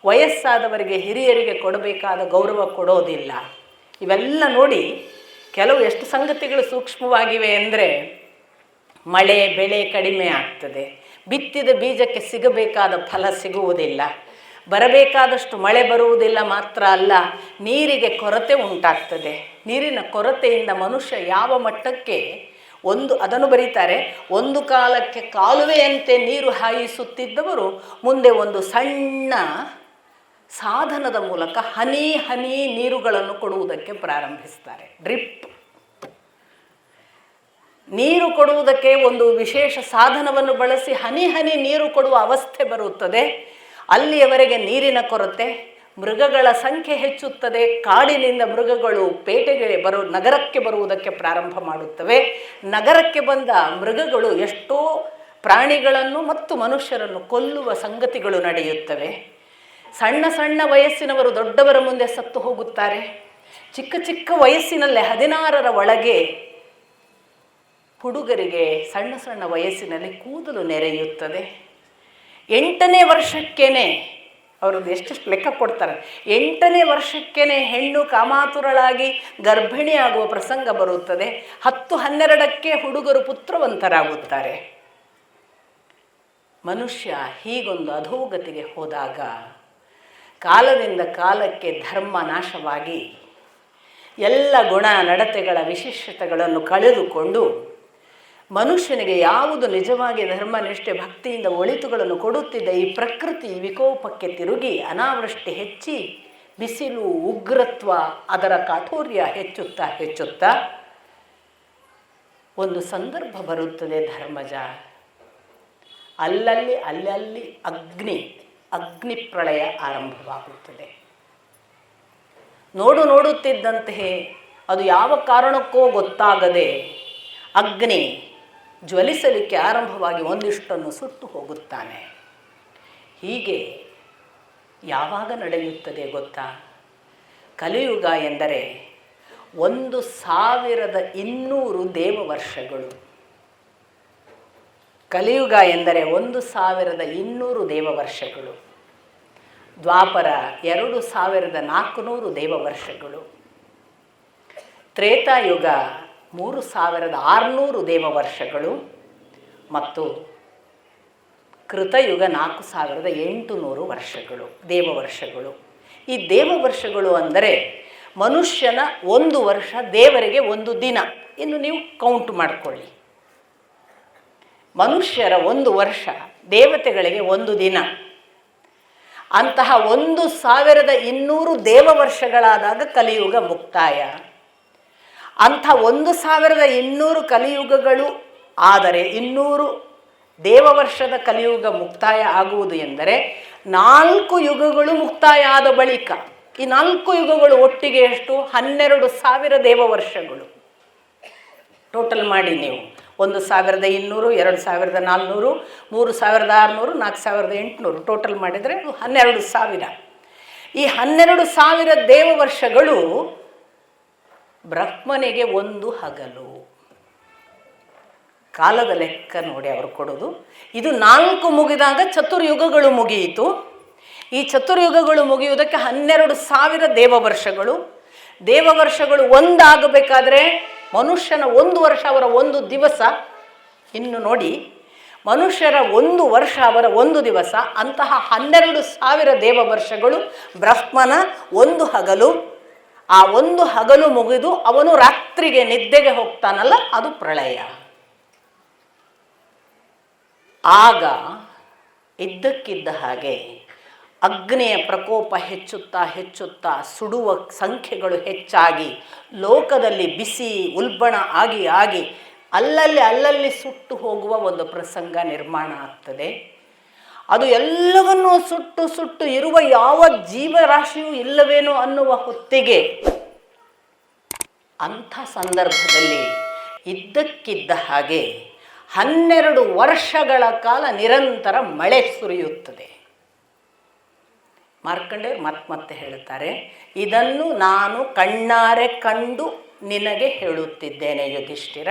ವಯಸ್ಸಾದವರಿಗೆ ಹಿರಿಯರಿಗೆ ಕೊಡಬೇಕಾದ ಗೌರವ ಕೊಡೋದಿಲ್ಲ. ಇವೆಲ್ಲ ನೋಡಿ ಕೆಲವು ಎಷ್ಟು ಸಂಗತಿಗಳು ಸೂಕ್ಷ್ಮವಾಗಿವೆ ಅಂದರೆ, ಮಳೆ ಬೆಳೆ ಕಡಿಮೆ ಆಗ್ತದೆ, ಬಿತ್ತಿದ ಬೀಜಕ್ಕೆ ಸಿಗಬೇಕಾದ ಫಲ ಸಿಗುವುದಿಲ್ಲ, ಬರಬೇಕಾದಷ್ಟು ಮಳೆ ಬರುವುದಿಲ್ಲ, ಮಾತ್ರ ಅಲ್ಲ ನೀರಿಗೆ ಕೊರತೆ ಉಂಟಾಗ್ತದೆ. ನೀರಿನ ಕೊರತೆಯಿಂದ ಮನುಷ್ಯ ಯಾವ ಮಟ್ಟಕ್ಕೆ ಅದನ್ನು ಬರೀತಾರೆ, ಒಂದು ಕಾಲಕ್ಕೆ ಕಾಲುವೆಯಂತೆ ನೀರು ಹಾಯಿಸುತ್ತಿದ್ದವರು ಮುಂದೆ ಒಂದು ಸಣ್ಣ ಸಾಧನದ ಮೂಲಕ ಹನಿ ಹನಿ ನೀರುಗಳನ್ನು ಕೊಡುವುದಕ್ಕೆ ಪ್ರಾರಂಭಿಸ್ತಾರೆ. ಡ್ರಿಪ್ ನೀರು ಕೊಡುವುದಕ್ಕೆ ಒಂದು ವಿಶೇಷ ಸಾಧನವನ್ನು ಬಳಸಿ ಹನಿ ಹನಿ ನೀರು ಕೊಡುವ ಅವಸ್ಥೆ ಬರುತ್ತದೆ. ಅಲ್ಲಿಯವರೆಗೆ ನೀರಿನ ಕೊರತೆ, ಮೃಗಗಳ ಸಂಖ್ಯೆ ಹೆಚ್ಚುತ್ತದೆ. ಕಾಡಿನಿಂದ ಮೃಗಗಳು ನಗರಕ್ಕೆ ಬರುವುದಕ್ಕೆ ಪ್ರಾರಂಭ ಮಾಡುತ್ತವೆ. ನಗರಕ್ಕೆ ಬಂದ ಮೃಗಗಳು ಎಷ್ಟೋ ಪ್ರಾಣಿಗಳನ್ನು ಮತ್ತು ಮನುಷ್ಯರನ್ನು ಕೊಲ್ಲುವ ಸಂಗತಿಗಳು ನಡೆಯುತ್ತವೆ. ಸಣ್ಣ ಸಣ್ಣ ವಯಸ್ಸಿನವರು ದೊಡ್ಡವರ ಮುಂದೆ ಸತ್ತು ಹೋಗುತ್ತಾರೆ. ಚಿಕ್ಕ ಚಿಕ್ಕ ವಯಸ್ಸಿನಲ್ಲೇ 16ರ ಒಳಗೆ ಹುಡುಗರಿಗೆ ಸಣ್ಣ ಸಣ್ಣ ವಯಸ್ಸಿನಲ್ಲಿ ಕೂದಲು ನೆರೆಯುತ್ತದೆ. 8ನೇ ವರ್ಷಕ್ಕೇನೆ ಅವರದ್ದು ಎಷ್ಟು ಲೆಕ್ಕ ಕೊಡ್ತಾರೆ, 8ನೇ ವರ್ಷಕ್ಕೇನೆ ಹೆಣ್ಣು ಕಾಮಾತುರಳಾಗಿ ಗರ್ಭಿಣಿ ಆಗುವ ಪ್ರಸಂಗ ಬರುತ್ತದೆ. 10-12ಕ್ಕೆ ಹುಡುಗರು ಪುತ್ರವಂತರಾಗುತ್ತಾರೆ. ಮನುಷ್ಯ ಹೀಗೊಂದು ಅಧೋಗತಿಗೆ ಹೋದಾಗ ಕಾಲದಿಂದ ಕಾಲಕ್ಕೆ ಧರ್ಮ ನಾಶವಾಗಿ ಎಲ್ಲ ಗುಣ ನಡತೆಗಳ ವಿಶಿಷ್ಟತೆಗಳನ್ನು ಕಳೆದುಕೊಂಡು ಮನುಷ್ಯನಿಗೆ ಯಾವುದು ನಿಜವಾಗಿ ಧರ್ಮನಿಷ್ಠೆ ಭಕ್ತಿಯಿಂದ ಒಳಿತುಗಳನ್ನು ಕೊಡುತ್ತಿದ್ದ ಈ ಪ್ರಕೃತಿ ವಿಕೋಪಕ್ಕೆ ತಿರುಗಿ ಅನಾವೃಷ್ಟಿ ಹೆಚ್ಚಿ ಬಿಸಿಲು ಉಗ್ರತ್ವ ಅದರ ಕಾಠೋರ್ಯ ಹೆಚ್ಚುತ್ತಾ ಒಂದು ಸಂದರ್ಭ ಬರುತ್ತದೆ ಧರ್ಮಜ. ಅಲ್ಲಲ್ಲಿ ಅಗ್ನಿ ಪ್ರಳಯ ಆರಂಭವಾಗುತ್ತದೆ. ನೋಡುತ್ತಿದ್ದಂತೆಯೇ ಅದು ಯಾವ ಕಾರಣಕ್ಕೋ ಗೊತ್ತಾಗದೆ ಅಗ್ನಿ ಜ್ವಲಿಸಲಿಕ್ಕೆ ಆರಂಭವಾಗಿ ಒಂದಿಷ್ಟನ್ನು ಸುಟ್ಟು ಹೋಗುತ್ತಾನೆ. ಹೀಗೆ ಯಾವಾಗ ನಡೆಯುತ್ತದೆ ಗೊತ್ತಾ? ಕಲಿಯುಗ ಎಂದರೆ 1200 ದೇವವರ್ಷಗಳು. ಕಲಿಯುಗ ಎಂದರೆ 1200 ದೇವವರ್ಷಗಳು. ದ್ವಾಪರ 2400 ದೇವವರ್ಷಗಳು. ತ್ರೇತಾಯುಗ 3600 ದೇವವರ್ಷಗಳು ಮತ್ತು ಕೃತಯುಗ 4800 ವರ್ಷಗಳು ದೇವವರ್ಷಗಳು. ಈ ದೇವವರ್ಷಗಳು ಅಂದರೆ ಮನುಷ್ಯನ 1 ವರ್ಷ, ದೇವರಿಗೆ 1 ದಿನ. ಇನ್ನು ನೀವು ಕೌಂಟ್ ಮಾಡಿಕೊಳ್ಳಿ. ಮನುಷ್ಯರ 1 ವರ್ಷ, ದೇವತೆಗಳಿಗೆ 1 ದಿನ. ಅಂತಹ 1200 ದೇವವರ್ಷಗಳಾದಾಗ ಕಲಿಯುಗ ಮುಕ್ತಾಯ. ಅಂಥ 1200 ಕಲಿಯುಗಗಳು ಆದರೆ 200 ದೇವವರ್ಷದ ಕಲಿಯುಗ ಮುಕ್ತಾಯ ಆಗುವುದು ಎಂದರೆ 4 ಯುಗಗಳು ಮುಕ್ತಾಯ ಆದ ಬಳಿಕ. ಈ 4 ಯುಗಗಳು ಒಟ್ಟಿಗೆ ಎಷ್ಟು? 12,000 ದೇವವರ್ಷಗಳು. ಟೋಟಲ್ ಮಾಡಿ ನೀವು 1200, 2400, 3600, 4800 ಟೋಟಲ್ ಮಾಡಿದರೆ 12,000. ಈ 12,000 ದೇವವರ್ಷಗಳು ಬ್ರಹ್ಮನಿಗೆ 1 ಹಗಲು. ಕಾಲದ ಲೆಕ್ಕ ನೋಡಿ ಅವರು ಕೊಡೋದು. ಇದು 4 ಮುಗಿದಾಗ ಚತುರ್ಯುಗಗಳು ಮುಗಿಯಿತು. ಈ ಚತುರ್ಯುಗಗಳು ಮುಗಿಯುವುದಕ್ಕೆ 12,000 ದೇವವರ್ಷಗಳು. ದೇವವರ್ಷಗಳು ಒಂದಾಗಬೇಕಾದ್ರೆ ಮನುಷ್ಯನ 1 ವರ್ಷ ಅವರ 1 ದಿವಸ. ಇನ್ನು ನೋಡಿ, ಮನುಷ್ಯರ 1 ವರ್ಷ ಅವರ 1 ದಿವಸ. ಅಂತಹ 12,000 ದೇವವರ್ಷಗಳು ಬ್ರಹ್ಮನ 1 ಹಗಲು. ಆ 1 ಹಗಲು ಮುಗಿದು ಅವನು ರಾತ್ರಿಗೆ ನಿದ್ದೆಗೆ ಹೋಗ್ತಾನಲ್ಲ, ಅದು ಪ್ರಳಯ. ಆಗ ಇದ್ದಕ್ಕಿದ್ದ ಹಾಗೆ ಅಗ್ನಿಯ ಪ್ರಕೋಪ ಹೆಚ್ಚುತ್ತಾ ಸುಡುವ ಸಂಖ್ಯೆಗಳು ಹೆಚ್ಚಾಗಿ ಲೋಕದಲ್ಲಿ ಬಿಸಿ ಉಲ್ಬಣ ಆಗಿ ಅಲ್ಲಲ್ಲಿ ಸುಟ್ಟು ಹೋಗುವ ಒಂದು ಪ್ರಸಂಗ ನಿರ್ಮಾಣ ಆಗ್ತದೆ. ಅದು ಎಲ್ಲವನ್ನೂ ಸುಟ್ಟು ಇರುವ ಯಾವ ಜೀವರಾಶಿಯೂ ಇಲ್ಲವೇನೋ ಅನ್ನುವ ಹೊತ್ತಿಗೆ ಅಂಥ ಸಂದರ್ಭದಲ್ಲಿ ಇದ್ದಕ್ಕಿದ್ದ ಹಾಗೆ 12 ವರ್ಷಗಳ ಕಾಲ ನಿರಂತರ ಮಳೆ ಸುರಿಯುತ್ತದೆ. ಮಾರ್ಕಂಡೇಯರು ಮತ್ತೆ ಹೇಳುತ್ತಾರೆ, ಇದನ್ನು ನಾನು ಕಣ್ಣಾರೆ ಕಂಡು ನಿನಗೆ ಹೇಳುತ್ತಿದ್ದೇನೆ ಯುಧಿಷ್ಠಿರ.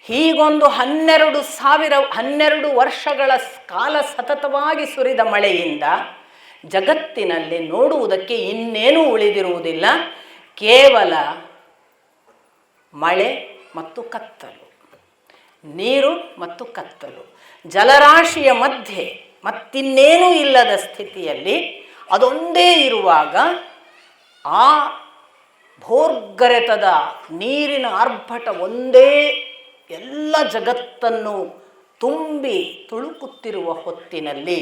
ಹೀಗೊಂದು 12 ವರ್ಷಗಳ ಕಾಲ ಸತತವಾಗಿ ಸುರಿದ ಮಳೆಯಿಂದ ಜಗತ್ತಿನಲ್ಲಿ ನೋಡುವುದಕ್ಕೆ ಇನ್ನೇನೂ ಉಳಿದಿರುವುದಿಲ್ಲ. ಕೇವಲ ಮಳೆ ಮತ್ತು ಕತ್ತಲು, ನೀರು ಮತ್ತು ಕತ್ತಲು, ಜಲರಾಶಿಯ ಮಧ್ಯೆ ಮತ್ತಿನ್ನೇನೂ ಇಲ್ಲದ ಸ್ಥಿತಿಯಲ್ಲಿ ಅದೊಂದೇ ಇರುವಾಗ ಆ ಭೋರ್ಗರೆತದ ನೀರಿನ ಆರ್ಭಟ ಒಂದೇ ಎಲ್ಲ ಜಗತ್ತನ್ನು ತುಂಬಿ ತುಳುಕುತ್ತಿರುವ ಹೊತ್ತಿನಲ್ಲಿ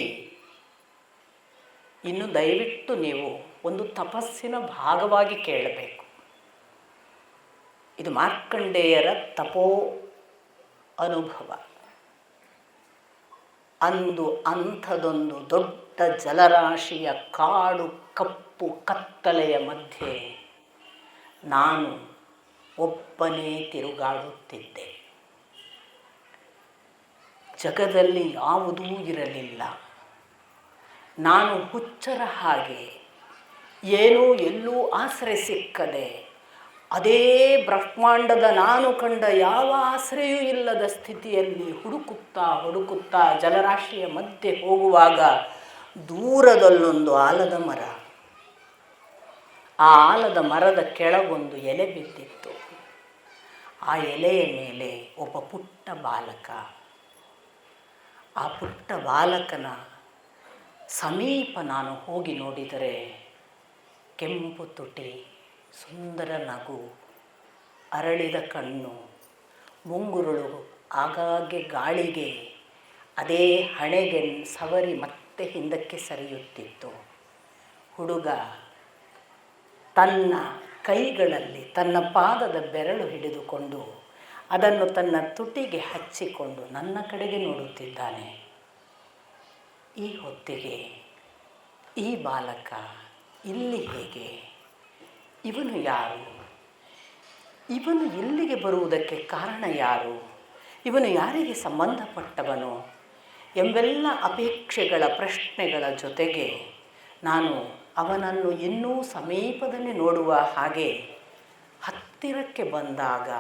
ಇನ್ನು ದಯವಿಟ್ಟು ನೀವು ಒಂದು ತಪಸ್ಸಿನ ಭಾಗವಾಗಿ ಕೇಳಬೇಕು. ಇದು ಮಾರ್ಕಂಡೇಯರ ತಪೋ ಅನುಭವ. ಅಂದು ಅಂಥದೊಂದು ದೊಡ್ಡ ಜಲರಾಶಿಯ ಕಾಡು ಕಪ್ಪು ಕತ್ತಲೆಯ ಮಧ್ಯೆ ನಾನು ಒಬ್ಬನೇ ತಿರುಗಾಡುತ್ತಿದ್ದೆ. ಜಗದಲ್ಲಿ ಯಾವುದೂ ಇರಲಿಲ್ಲ. ನಾನು ಹುಚ್ಚರ ಹಾಗೆ ಏನೂ ಎಲ್ಲೂ ಆಸರೆ ಸಿಕ್ಕದೆ ಅದೇ ಬ್ರಹ್ಮಾಂಡದ ನಾನು ಕಂಡ ಯಾವ ಆಸರೆಯೂ ಇಲ್ಲದ ಸ್ಥಿತಿಯಲ್ಲಿ ಹುಡುಕುತ್ತಾ ಜಲರಾಶಿಯ ಮಧ್ಯೆ ಹೋಗುವಾಗ ದೂರದಲ್ಲೊಂದು ಆಲದ ಮರ. ಆ ಆಲದ ಮರದ ಕೆಳಗೊಂದು ಎಲೆ ಬಿದ್ದಿತ್ತು. ಆ ಎಲೆಯ ಮೇಲೆ ಒಬ್ಬ ಪುಟ್ಟ ಬಾಲಕ. ಆ ಪುಟ್ಟ ಬಾಲಕನ ಸಮೀಪ ನಾನು ಹೋಗಿ ನೋಡಿದರೆ ಕೆಂಪು ತುಟಿ, ಸುಂದರ ನಗು, ಅರಳಿದ ಕಣ್ಣು, ಮುಂಗುರುಳು ಆಗಾಗ್ಗೆ ಗಾಳಿಗೆ ಅದೇ ಹಣೆಗೆ ಸವರಿ ಮತ್ತೆ ಹಿಂದಕ್ಕೆ ಸರಿಯುತ್ತಿತ್ತು. ಹುಡುಗ ತನ್ನ ಕೈಗಳಲ್ಲಿ ತನ್ನ ಪಾದದ ಬೆರಳು ಹಿಡಿದುಕೊಂಡು ಅದನ್ನು ತನ್ನ ತುಟಿಗೆ ಹಚ್ಚಿಕೊಂಡು ನನ್ನ ಕಡೆಗೆ ನೋಡುತ್ತಿದ್ದಾನೆ. ಈ ಹೊತ್ತಿಗೆ ಈ ಬಾಲಕ ಇಲ್ಲಿ ಹೇಗೆ? ಇವನು ಯಾರು? ಇವನು ಇಲ್ಲಿಗೆ ಬರುವುದಕ್ಕೆ ಕಾರಣ ಯಾರು? ಇವನು ಯಾರಿಗೆ ಸಂಬಂಧಪಟ್ಟವನು? ಎಂಬೆಲ್ಲ ಅಪೇಕ್ಷೆಗಳ ಪ್ರಶ್ನೆಗಳ ಜೊತೆಗೆ ನಾನು ಅವನನ್ನು ಇನ್ನೂ ಸಮೀಪದಲ್ಲಿ ನೋಡುವ ಹಾಗೆ ಹತ್ತಿರಕ್ಕೆ ಬಂದಾಗ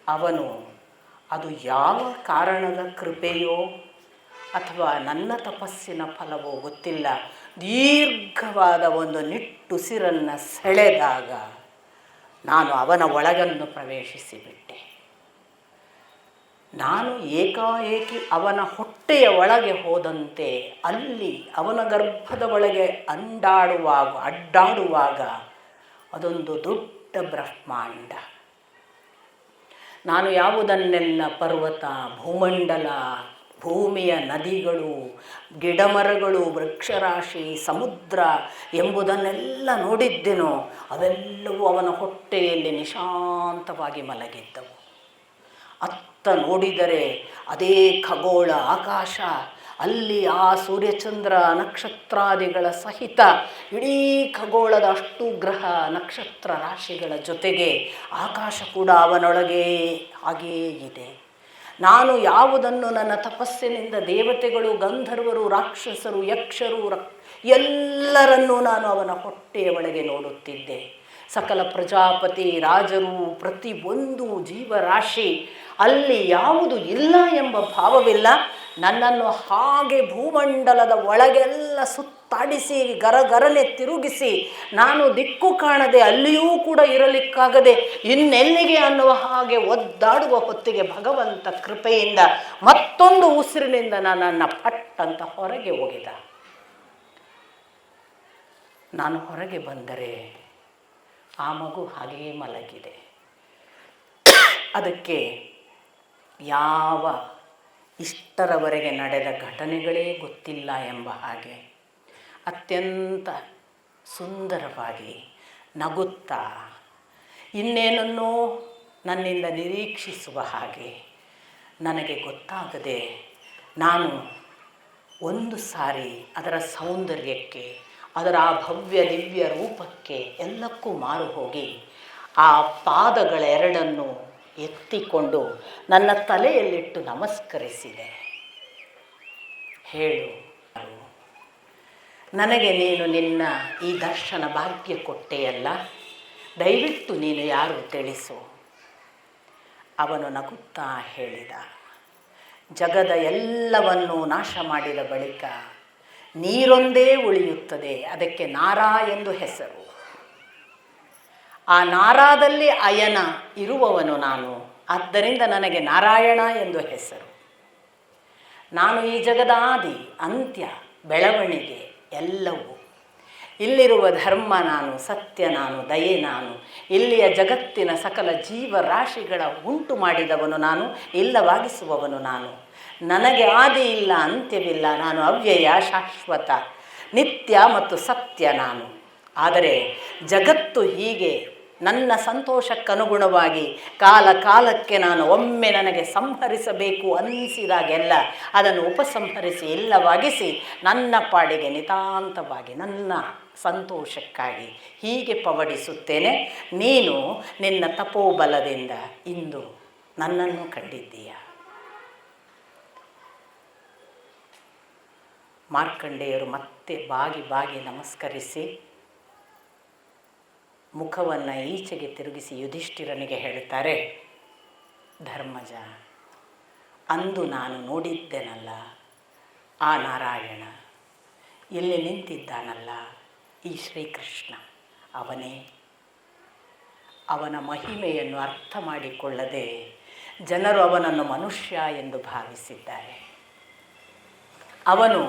ಅವನು ಅದು ಯಾವ ಕಾರಣದ ಕೃಪೆಯೋ ಅಥವಾ ನನ್ನ ತಪಸ್ಸಿನ ಫಲವೋ ಗೊತ್ತಿಲ್ಲ, ದೀರ್ಘವಾದ ಒಂದು ನಿಟ್ಟುಸಿರನ್ನು ಸೆಳೆದಾಗ ನಾನು ಅವನ ಒಳಗನ್ನು ಪ್ರವೇಶಿಸಿಬಿಟ್ಟೆ. ನಾನು ಏಕಾಏಕಿ ಅವನ ಹೊಟ್ಟೆಯ ಒಳಗೆ ಹೋದಂತೆ ಅಲ್ಲಿ ಅವನ ಗರ್ಭದ ಒಳಗೆ ಅಡ್ಡಾಡುವಾಗ ಅದೊಂದು ದೊಡ್ಡ ಬ್ರಹ್ಮಾಂಡ. ನಾನು ಯಾವುದನ್ನೆಲ್ಲ ಪರ್ವತ, ಭೂಮಂಡಲ, ಭೂಮಿಯ ನದಿಗಳು, ಗಿಡಮರಗಳು, ವೃಕ್ಷರಾಶಿ, ಸಮುದ್ರ ಎಂಬುದನ್ನೆಲ್ಲ ನೋಡಿದ್ದೆನೋ ಅವೆಲ್ಲವೂ ಅವನ ಹೊಟ್ಟೆಯಲ್ಲಿ ನಿಶಾಂತವಾಗಿ ಮಲಗಿದ್ದವು. ಅತ್ತ ನೋಡಿದರೆ ಅದೇ ಖಗೋಳ ಆಕಾಶ, ಅಲ್ಲಿ ಆ ಸೂರ್ಯಚಂದ್ರ ನಕ್ಷತ್ರಾದಿಗಳ ಸಹಿತ ಇಡೀ ಖಗೋಳದ ಅಷ್ಟು ಗ್ರಹ ನಕ್ಷತ್ರ ರಾಶಿಗಳ ಜೊತೆಗೆ ಆಕಾಶ ಕೂಡ ಅವನೊಳಗೆ ಹಾಗೆಯೇ ಇದೆ. ನಾನು ಯಾವುದನ್ನು ನನ್ನ ತಪಸ್ಸಿನಿಂದ ದೇವತೆಗಳು, ಗಂಧರ್ವರು, ರಾಕ್ಷಸರು, ಯಕ್ಷರು ಎಲ್ಲರನ್ನೂ ನಾನು ಅವನ ಹೊಟ್ಟೆಯ ಒಳಗೆ ನೋಡುತ್ತಿದ್ದೆ. ಸಕಲ ಪ್ರಜಾಪತಿ, ರಾಜರು, ಪ್ರತಿಯೊಂದು ಜೀವರಾಶಿ ಅಲ್ಲಿ ಯಾವುದು ಇಲ್ಲ ಎಂಬ ಭಾವವಿಲ್ಲ. ನನ್ನನ್ನು ಹಾಗೆ ಭೂಮಂಡಲದ ಒಳಗೆಲ್ಲ ಸುತ್ತಾಡಿಸಿ ಗರಗರನೆ ತಿರುಗಿಸಿ ನಾನು ದಿಕ್ಕು ಕಾಣದೆ ಅಲ್ಲಿಯೂ ಕೂಡ ಇರಲಿಕ್ಕಾಗದೆ ಇನ್ನೆಲ್ಲಿಗೆ ಅನ್ನುವ ಹಾಗೆ ಒದ್ದಾಡುವ ಹೊತ್ತಿಗೆ ಭಗವಂತ ಕೃಪೆಯಿಂದ ಮತ್ತೊಂದು ಉಸಿರಿನಿಂದ ನನ್ನನ್ನು ಪಟ್ ಅಂತ ಹೊರಗೆ ಹೋಗಿದ. ನಾನು ಹೊರಗೆ ಬಂದರೆ ಆ ಮಗು ಹಾಗೆಯೇ ಮಲಗಿದೆ. ಅದಕ್ಕೆ ಯಾವ ಇಷ್ಟರವರೆಗೆ ನಡೆದ ಘಟನೆಗಳೇ ಗೊತ್ತಿಲ್ಲ ಎಂಬ ಹಾಗೆ ಅತ್ಯಂತ ಸುಂದರವಾಗಿ ನಗುತ್ತಾ ಇನ್ನೇನನ್ನೋ ನನ್ನಿಂದ ನಿರೀಕ್ಷಿಸುವ ಹಾಗೆ ನನಗೆ ಗೊತ್ತಾಗದೆ ನಾನು ಒಂದು ಸಾರಿ ಅದರ ಸೌಂದರ್ಯಕ್ಕೆ, ಅದರ ಆ ಭವ್ಯ ದಿವ್ಯ ರೂಪಕ್ಕೆ ಎಲ್ಲಕ್ಕೂ ಮಾರು ಹೋಗಿ ಆ ಪಾದಗಳೆರಡನ್ನು ಎತ್ತಿಕೊಂಡು ನನ್ನ ತಲೆಯಲ್ಲಿಟ್ಟು ನಮಸ್ಕರಿಸಿದೆ. ಹೇಳು, ನನಗೆ ನೀನು ನಿನ್ನ ಈ ದರ್ಶನ ಭಾಗ್ಯ ಕೊಟ್ಟೆಯಲ್ಲ, ದಯವಿಟ್ಟು ನೀನು ಯಾರು ತಿಳಿಸು. ಅವನು ನಗುತ್ತಾ ಹೇಳಿದ, ಜಗದ ಎಲ್ಲವನ್ನೂ ನಾಶ ಮಾಡಿದ ಬಳಿಕ ನೀರೊಂದೇ ಉಳಿಯುತ್ತದೆ, ಅದಕ್ಕೆ ನಾರಾ ಎಂದು ಹೆಸರು. ಆ ನಾರಾದಲ್ಲಿ ಅಯನ ಇರುವವನು ನಾನು, ಆದ್ದರಿಂದ ನನಗೆ ನಾರಾಯಣ ಎಂದು ಹೆಸರು. ನಾನು ಈ ಜಗದ ಆದಿ ಅಂತ್ಯ, ಬೆಳವಣಿಗೆ ಎಲ್ಲವೂ. ಇಲ್ಲಿರುವ ಧರ್ಮ ನಾನು, ಸತ್ಯ ನಾನು, ದಯೆ ನಾನು, ಇಲ್ಲಿಯ ಜಗತ್ತಿನ ಸಕಲ ಜೀವರಾಶಿಗಳ ಉಂಟು ಮಾಡಿದವನು ನಾನು, ಇಲ್ಲವಾಗಿಸುವವನು ನಾನು. ನನಗೆ ಆದಿ ಇಲ್ಲ, ಅಂತ್ಯವಿಲ್ಲ, ನಾನು ಅವ್ಯಯ, ಶಾಶ್ವತ, ನಿತ್ಯ ಮತ್ತು ಸತ್ಯ ನಾನು. ಆದರೆ ಜಗತ್ತು ಹೀಗೆ ನನ್ನ ಸಂತೋಷಕ್ಕನುಗುಣವಾಗಿ ಕಾಲ ಕಾಲಕ್ಕೆ ನಾನು ಒಮ್ಮೆ ನನಗೆ ಸಂಹರಿಸಬೇಕು ಅನಿಸಿದಾಗೆಲ್ಲ ಅದನ್ನು ಉಪಸಂಹರಿಸಿ ಇಲ್ಲವಾಗಿಸಿ ನನ್ನ ಪಾಡಿಗೆ ನಿತಾಂತವಾಗಿ ನನ್ನ ಸಂತೋಷಕ್ಕಾಗಿ ಹೀಗೆ ಪವಡಿಸುತ್ತೇನೆ. ನೀನು ನಿನ್ನ ತಪೋಬಲದಿಂದ ಇಂದು ನನ್ನನ್ನು ಕಂಡಿದ್ದೀಯ. ಮಾರ್ಕಂಡೇಯರು ಮತ್ತೆ ಬಾಗಿ ಬಾಗಿ ನಮಸ್ಕರಿಸಿ ಮುಖವನ್ನು ಈಚೆಗೆ ತಿರುಗಿಸಿ ಯುಧಿಷ್ಠಿರನಿಗೆ ಹೇಳ್ತಾರೆ, ಧರ್ಮಜ, ಅಂದು ನಾನು ನೋಡಿದ್ದೇನಲ್ಲ ಆ ನಾರಾಯಣ, ಇಲ್ಲಿ ನಿಂತಿದ್ದಾನಲ್ಲ ಈ ಶ್ರೀಕೃಷ್ಣ, ಅವನೇ. ಅವನ ಮಹಿಮೆಯನ್ನು ಅರ್ಥ ಮಾಡಿಕೊಳ್ಳದೆ ಜನರು ಅವನನ್ನು ಮನುಷ್ಯ ಎಂದು ಭಾವಿಸಿದ್ದಾರೆ. ಅವನು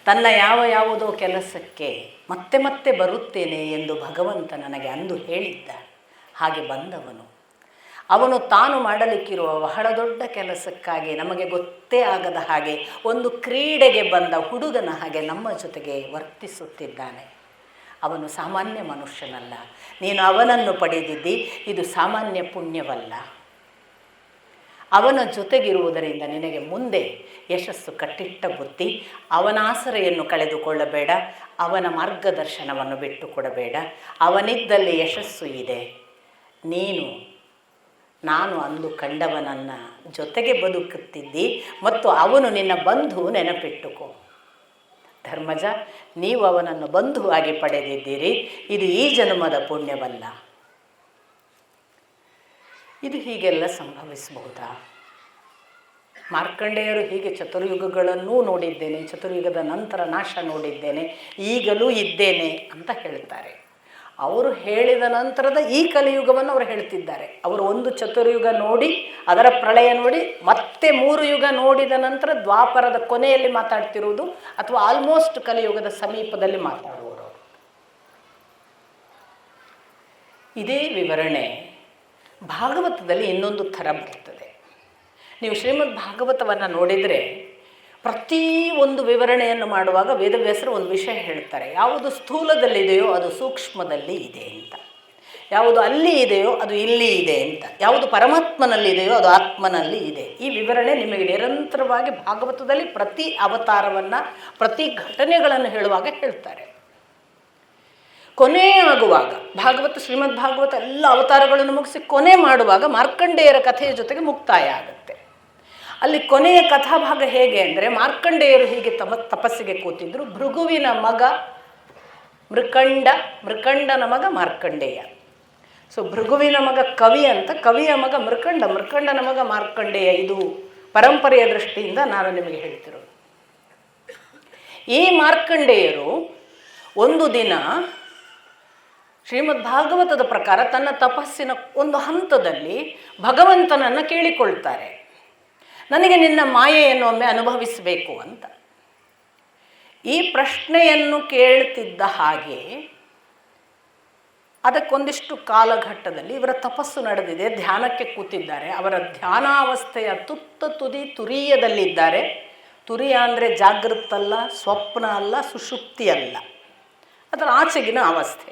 ತನ್ನ ಯಾವುದೋ ಕೆಲಸಕ್ಕೆ ಮತ್ತೆ ಮತ್ತೆ ಬರುತ್ತೇನೆ ಎಂದು ಭಗವಂತ ನನಗೆ ಅಂದು ಹೇಳಿದ್ದ. ಹಾಗೆ ಬಂದವನು. ಅವನು ತಾನು ಮಾಡಲಿಕ್ಕಿರುವ ಬಹಳ ದೊಡ್ಡ ಕೆಲಸಕ್ಕಾಗಿ ನಮಗೆ ಗೊತ್ತೇ ಆಗದ ಹಾಗೆ ಒಂದು ಕ್ರೀಡೆಗೆ ಬಂದ ಹುಡುಗನ ಹಾಗೆ ನಮ್ಮ ಜೊತೆಗೆ ವರ್ತಿಸುತ್ತಿದ್ದಾನೆ. ಅವನು ಸಾಮಾನ್ಯ ಮನುಷ್ಯನಲ್ಲ. ನೀನು ಅವನನ್ನು ಪಡೆದಿದ್ದಿ, ಇದು ಸಾಮಾನ್ಯ ಪುಣ್ಯವಲ್ಲ. ಅವನ ಜೊತೆಗಿರುವುದರಿಂದ ನಿನಗೆ ಮುಂದೆ ಯಶಸ್ಸು ಕಟ್ಟಿಟ್ಟ ಬುತ್ತಿ. ಅವನ ಆಸರೆಯನ್ನು ಕಳೆದುಕೊಳ್ಳಬೇಡ, ಅವನ ಮಾರ್ಗದರ್ಶನವನ್ನು ಬಿಟ್ಟುಕೊಡಬೇಡ. ಅವನಿದ್ದಲ್ಲಿ ಯಶಸ್ಸು ಇದೆ. ನಾನು ಅಂದು ಕಂಡವನನ್ನು ಜೊತೆಗೆ ಬದುಕುತ್ತಿದ್ದಿ ಮತ್ತು ಅವನು ನಿನ್ನ ಬಂಧು, ನೆನಪಿಟ್ಟುಕೋ. ಧರ್ಮಜ, ನೀವು ಅವನನ್ನು ಬಂಧುವಾಗಿ ಪಡೆದಿದ್ದೀರಿ. ಇದು ಈ ಜನ್ಮದ ಪುಣ್ಯವಲ್ಲ. ಇದು ಹೀಗೆಲ್ಲ ಸಂಭವಿಸಬಹುದಾ? ಮಾರ್ಕಂಡೇಯರು ಹೀಗೆ ಚತುರ್ಯುಗಗಳನ್ನೂ ನೋಡಿದ್ದೇನೆ, ಚತುರ್ಯುಗದ ನಂತರ ನಾಶ ನೋಡಿದ್ದೇನೆ, ಈಗಲೂ ಇದ್ದೇನೆ ಅಂತ ಹೇಳ್ತಾರೆ. ಅವರು ಹೇಳಿದ ನಂತರದ ಈ ಕಲಿಯುಗವನ್ನು ಅವರು ಹೇಳ್ತಿದ್ದಾರೆ. ಅವರು ಒಂದು ಚತುರ್ಯುಗ ನೋಡಿ, ಅದರ ಪ್ರಳಯ ನೋಡಿ, ಮತ್ತೆ 3 ಯುಗ ನೋಡಿದ ನಂತರ ದ್ವಾಪರದ ಕೊನೆಯಲ್ಲಿ ಮಾತಾಡ್ತಿರುವುದು, ಅಥವಾ ಆಲ್ಮೋಸ್ಟ್ ಕಲಿಯುಗದ ಸಮೀಪದಲ್ಲಿ ಮಾತಾಡುವರು. ಇದೇ ವಿವರಣೆ ಭಾಗವತದಲ್ಲಿ ಇನ್ನೊಂದು ಥರ ಬರ್ತದೆ. ನೀವು ಶ್ರೀಮದ್ ಭಾಗವತವನ್ನು ನೋಡಿದರೆ ಪ್ರತಿ ಒಂದು ವಿವರಣೆಯನ್ನು ಮಾಡುವಾಗ ವೇದವ್ಯಾಸರು ಒಂದು ವಿಷಯ ಹೇಳ್ತಾರೆ. ಯಾವುದು ಸ್ಥೂಲದಲ್ಲಿದೆಯೋ ಅದು ಸೂಕ್ಷ್ಮದಲ್ಲಿ ಇದೆ ಅಂತ, ಯಾವುದು ಅಲ್ಲಿ ಇದೆಯೋ ಅದು ಇಲ್ಲಿ ಇದೆ ಅಂತ, ಯಾವುದು ಪರಮಾತ್ಮನಲ್ಲಿದೆಯೋ ಅದು ಆತ್ಮನಲ್ಲಿ ಇದೆ. ಈ ವಿವರಣೆ ನಿಮಗೆ ನಿರಂತರವಾಗಿ ಭಾಗವತದಲ್ಲಿ ಪ್ರತಿ ಅವತಾರವನ್ನು, ಪ್ರತಿ ಘಟನೆಗಳನ್ನು ಹೇಳುವಾಗ ಹೇಳ್ತಾರೆ. ಕೊನೆ ಆಗುವಾಗ ಭಾಗವತ, ಶ್ರೀಮದ್ ಭಾಗವತ ಎಲ್ಲ ಅವತಾರಗಳನ್ನು ಮುಗಿಸಿ ಕೊನೆ ಮಾಡುವಾಗ ಮಾರ್ಕಂಡೇಯರ ಕಥೆಯ ಜೊತೆಗೆ ಮುಕ್ತಾಯ ಆಗುತ್ತೆ. ಅಲ್ಲಿ ಕೊನೆಯ ಕಥಾಭಾಗ ಹೇಗೆ ಅಂದರೆ, ಮಾರ್ಕಂಡೇಯರು ಹೀಗೆ ತಪಸ್ಸಿಗೆ ಕೂತಿದ್ರು. ಭೃಗುವಿನ ಮಗ ಮೃಕಂಡನ ಮಗ ಮಾರ್ಕಂಡೇಯ. ಸೊ ಭೃಗುವಿನ ಮಗ ಕವಿ ಅಂತ, ಕವಿಯ ಮಗ ಮೃಕಂಡನ ಮಗ ಮಾರ್ಕಂಡೇಯ. ಇದು ಪರಂಪರೆಯ ದೃಷ್ಟಿಯಿಂದ ನಾನು ನಿಮಗೆ ಹೇಳ್ತಿರೋದು. ಈ ಮಾರ್ಕಂಡೇಯರು ಒಂದು ದಿನ ಶ್ರೀಮದ್ ಭಾಗವತದ ಪ್ರಕಾರ ತನ್ನ ತಪಸ್ಸಿನ ಒಂದು ಹಂತದಲ್ಲಿ ಭಗವಂತನನ್ನು ಕೇಳಿಕೊಳ್ತಾರೆ, ನನಗೆ ನಿನ್ನ ಮಾಯೆಯನ್ನು ಒಮ್ಮೆ ಅನುಭವಿಸಬೇಕು ಅಂತ. ಈ ಪ್ರಶ್ನೆಯನ್ನು ಕೇಳ್ತಿದ್ದ ಹಾಗೆ ಅದಕ್ಕೊಂದಿಷ್ಟು ಕಾಲಘಟ್ಟದಲ್ಲಿ ಇವರ ತಪಸ್ಸು ನಡೆದಿದೆ, ಧ್ಯಾನಕ್ಕೆ ಕೂತಿದ್ದಾರೆ. ಅವರ ಧ್ಯಾನಾವಸ್ಥೆಯ ತುರಿಯದಲ್ಲಿದ್ದಾರೆ. ತುರಿಯ ಅಂದರೆ ಜಾಗೃತ ಅಲ್ಲ, ಸ್ವಪ್ನ ಅಲ್ಲ, ಸುಷುಪ್ತಿ ಅಲ್ಲ, ಅದರ ಆಚೆಗಿನ ಅವಸ್ಥೆ.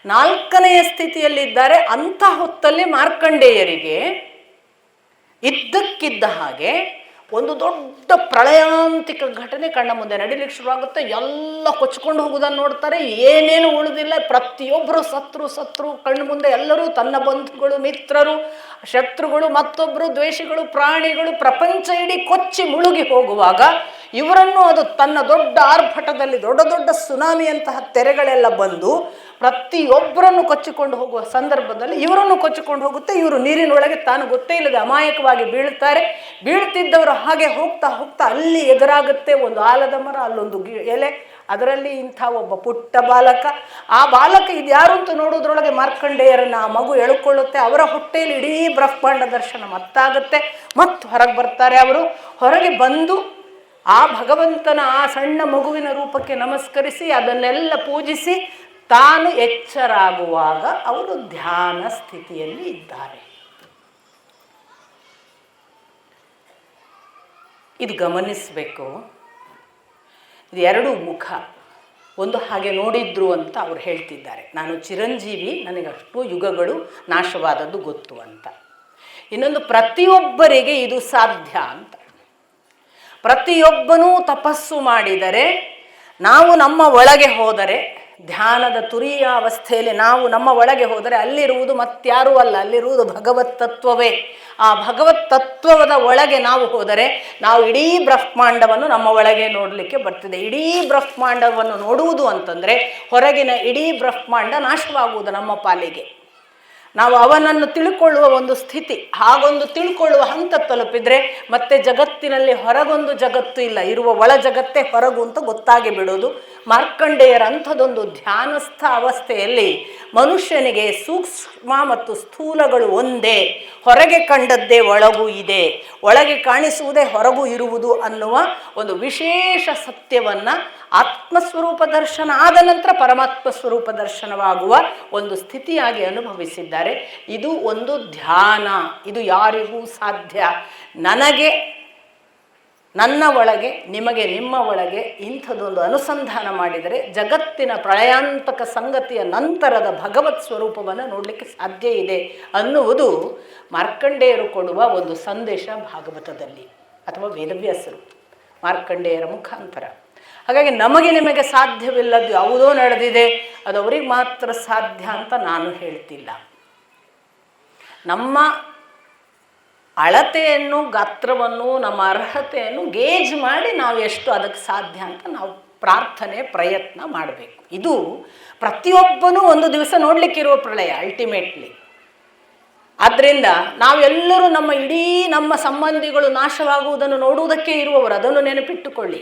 4ನೆಯ ಸ್ಥಿತಿಯಲ್ಲಿದ್ದಾರೆ. ಅಂಥ ಹೊತ್ತಲ್ಲಿ ಮಾರ್ಕಂಡೇಯರಿಗೆ ಇದ್ದಕ್ಕಿದ್ದ ಹಾಗೆ ಒಂದು ದೊಡ್ಡ ಪ್ರಳಯಾಂತಿಕ ಘಟನೆ ಕಣ್ಣ ಮುಂದೆ ನಡೀಲಿಕ್ಕೆ ಶುರುವಾಗುತ್ತೆ. ಎಲ್ಲ ಕೊಚ್ಕೊಂಡು ಹೋಗೋದನ್ನು ನೋಡ್ತಾರೆ. ಏನೇನು ಉಳಿದಿಲ್ಲ, ಪ್ರತಿಯೊಬ್ಬರು ಸತ್ರು ಕಣ್ಣು ಮುಂದೆ. ಎಲ್ಲರೂ ತನ್ನ ಬಂಧುಗಳು, ಮಿತ್ರರು, ಶತ್ರುಗಳು, ಮತ್ತೊಬ್ಬರು ದ್ವೇಷಿಗಳು, ಪ್ರಾಣಿಗಳು, ಪ್ರಪಂಚ ಇಡೀ ಕೊಚ್ಚಿ ಮುಳುಗಿ ಹೋಗುವಾಗ ಇವರನ್ನು ಅದು ತನ್ನ ದೊಡ್ಡ ಆರ್ಭಟದಲ್ಲಿ ದೊಡ್ಡ ದೊಡ್ಡ ಸುನಾಮಿಯಂತಹ ತೆರೆಗಳೆಲ್ಲ ಬಂದು ಪ್ರತಿಯೊಬ್ಬರನ್ನು ಕೊಚ್ಚಿಕೊಂಡು ಹೋಗುವ ಸಂದರ್ಭದಲ್ಲಿ ಇವರನ್ನು ಕೊಚ್ಚಿಕೊಂಡು ಹೋಗುತ್ತೆ. ಇವರು ನೀರಿನೊಳಗೆ ತಾನು ಗೊತ್ತೇ ಇಲ್ಲದೆ ಅಮಾಯಕವಾಗಿ ಬೀಳ್ತಾರೆ. ಬೀಳ್ತಿದ್ದವರು ಹಾಗೆ ಹೋಗ್ತಾ ಹೋಗ್ತಾ ಅಲ್ಲಿ ಎದುರಾಗುತ್ತೆ ಒಂದು ಆಲದ ಮರ, ಅಲ್ಲೊಂದು ಎಲೆ, ಅದರಲ್ಲಿ ಇಂಥ ಒಬ್ಬ ಪುಟ್ಟ ಬಾಲಕ. ಆ ಬಾಲಕ ಇದ್ಯಾರು ಅಂತ ನೋಡೋದ್ರೊಳಗೆ ಮಾರ್ಕಂಡೇಯರನ್ನು ಆ ಮಗು ಎಳ್ಕೊಳ್ಳುತ್ತೆ. ಅವರ ಹೊಟ್ಟೆಯಲ್ಲಿ ಇಡೀ ಬ್ರಹ್ಮಾಂಡ ದರ್ಶನ ಮತ್ತಾಗುತ್ತೆ. ಮತ್ತು ಹೊರಗೆ ಬರ್ತಾರೆ. ಅವರು ಹೊರಗೆ ಬಂದು ಆ ಭಗವಂತನ ಆ ಸಣ್ಣ ಮಗುವಿನ ರೂಪಕ್ಕೆ ನಮಸ್ಕರಿಸಿ ಅದನ್ನೆಲ್ಲ ಪೂಜಿಸಿ ತಾನು ಎಚ್ಚರಾಗುವಾಗ ಅವರು ಧ್ಯಾನ ಸ್ಥಿತಿಯಲ್ಲಿ ಇದ್ದಾರೆ. ಇದು ಗಮನಿಸಬೇಕು. ಇದು ಎರಡು ಮುಖ. ಒಂದು ಹಾಗೆ ನೋಡಿದ್ರು ಅಂತ ಅವ್ರು ಹೇಳ್ತಿದ್ದಾರೆ, ನಾನು ಚಿರಂಜೀವಿ, ನನಗಷ್ಟು ಯುಗಗಳು ನಾಶವಾದದ್ದು ಗೊತ್ತು ಅಂತ. ಇನ್ನೊಂದು, ಪ್ರತಿಯೊಬ್ಬರಿಗೆ ಇದು ಸಾಧ್ಯ ಅಂತ. ಪ್ರತಿಯೊಬ್ಬನೂ ತಪಸ್ಸು ಮಾಡಿದರೆ, ನಾವು ನಮ್ಮ ಒಳಗೆ ಹೋದರೆ, ಧ್ಯಾನದ ತುರಿಯ ಅವಸ್ಥೆಯಲ್ಲಿ ನಾವು ನಮ್ಮ ಒಳಗೆ ಹೋದರೆ ಅಲ್ಲಿರುವುದು ಮತ್ಯಾರೂ ಅಲ್ಲ, ಅಲ್ಲಿರುವುದು ಭಗವತ್ ತತ್ವವೇ. ಆ ಭಗವತ್ ತತ್ವದ ಒಳಗೆ ನಾವು ಹೋದರೆ ನಾವು ಇಡೀ ಬ್ರಹ್ಮಾಂಡವನ್ನು ನಮ್ಮ ಒಳಗೆ ನೋಡಲಿಕ್ಕೆ ಬರ್ತದೆ. ಇಡೀ ಬ್ರಹ್ಮಾಂಡವನ್ನು ನೋಡುವುದು ಅಂತಂದರೆ ಹೊರಗಿನ ಇಡೀ ಬ್ರಹ್ಮಾಂಡ ನಾಶವಾಗುವುದು ನಮ್ಮ ಪಾಲಿಗೆ. ನಾವು ಅವನನ್ನು ತಿಳ್ಕೊಳ್ಳುವ ಒಂದು ಸ್ಥಿತಿ, ಹಾಗೊಂದು ತಿಳ್ಕೊಳ್ಳುವ ಹಂತ ತಲುಪಿದರೆ ಮತ್ತೆ ಜಗತ್ತಿನಲ್ಲಿ ಹೊರಗೊಂದು ಜಗತ್ತು ಇಲ್ಲ, ಇರುವ ಒಳ ಜಗತ್ತೇ ಹೊರಗು ಅಂತ ಗೊತ್ತಾಗಿ ಬಿಡೋದು. ಮಾರ್ಕಂಡೇಯರ ಅಂಥದ್ದೊಂದು ಧ್ಯಾನಸ್ಥ ಅವಸ್ಥೆಯಲ್ಲಿ ಮನುಷ್ಯನಿಗೆ ಸೂಕ್ಷ್ಮ ಮತ್ತು ಸ್ಥೂಲಗಳು ಒಂದೇ, ಹೊರಗೆ ಕಂಡದ್ದೇ ಒಳಗೂ ಇದೆ, ಒಳಗೆ ಕಾಣಿಸುವುದೇ ಹೊರಗೂ ಇರುವುದು ಅನ್ನುವ ಒಂದು ವಿಶೇಷ ಸತ್ಯವನ್ನು ಆತ್ಮಸ್ವರೂಪ ದರ್ಶನ ಆದ ನಂತರ ಪರಮಾತ್ಮ ಸ್ವರೂಪ ದರ್ಶನವಾಗುವ ಒಂದು ಸ್ಥಿತಿಯಾಗಿ ಅನುಭವಿಸಿದ್ದಾರೆ. ಇದು ಒಂದು ಧ್ಯಾನ. ಇದು ಯಾರಿಗೂ ಸಾಧ್ಯ. ನನಗೆ ನನ್ನ ಒಳಗೆ, ನಿಮಗೆ ನಿಮ್ಮ ಒಳಗೆ ಇಂಥದ್ದೊಂದು ಅನುಸಂಧಾನ ಮಾಡಿದರೆ ಜಗತ್ತಿನ ಪ್ರಳಯಾಂತಕ ಸಂಗತಿಯ ನಂತರದ ಭಗವತ್ ಸ್ವರೂಪವನ್ನು ನೋಡಲಿಕ್ಕೆ ಸಾಧ್ಯ ಇದೆ ಅನ್ನುವುದು ಮಾರ್ಕಂಡೇಯರು ಕೊಡುವ ಒಂದು ಸಂದೇಶ ಭಾಗವತದಲ್ಲಿ, ಅಥವಾ ವೇದವ್ಯಾಸರು ಮಾರ್ಕಂಡೇಯರ ಮುಖಾಂತರ. ಹಾಗಾಗಿ ನಮಗೆ ನಿಮಗೆ ಸಾಧ್ಯವಿಲ್ಲದ್ದು ಯಾವುದೋ ನಡೆದಿದೆ, ಅದು ಅವರಿಗೆ ಮಾತ್ರ ಸಾಧ್ಯ ಅಂತ ನಾನು ಹೇಳ್ತಿಲ್ಲ. ನಮ್ಮ ಅಳತೆಯನ್ನು, ಗಾತ್ರವನ್ನು, ನಮ್ಮ ಅರ್ಹತೆಯನ್ನು ಗೇಜ್ ಮಾಡಿ ನಾವು ಎಷ್ಟು ಅದಕ್ಕೆ ಸಾಧ್ಯ ಅಂತ ನಾವು ಪ್ರಾರ್ಥನೆ, ಪ್ರಯತ್ನ ಮಾಡಬೇಕು. ಇದು ಪ್ರತಿಯೊಬ್ಬನೂ ಒಂದು ದಿವಸ ನೋಡಲಿಕ್ಕಿರುವ ಪ್ರಳಯ ಅಲ್ಟಿಮೇಟ್ಲಿ. ಆದ್ದರಿಂದ ನಾವೆಲ್ಲರೂ ನಮ್ಮ ಇಡೀ ನಮ್ಮ ಸಂಬಂಧಿಗಳು ನಾಶವಾಗುವುದನ್ನು ನೋಡುವುದಕ್ಕೆ ಇರುವವರು, ಅದನ್ನು ನೆನಪಿಟ್ಟುಕೊಳ್ಳಿ.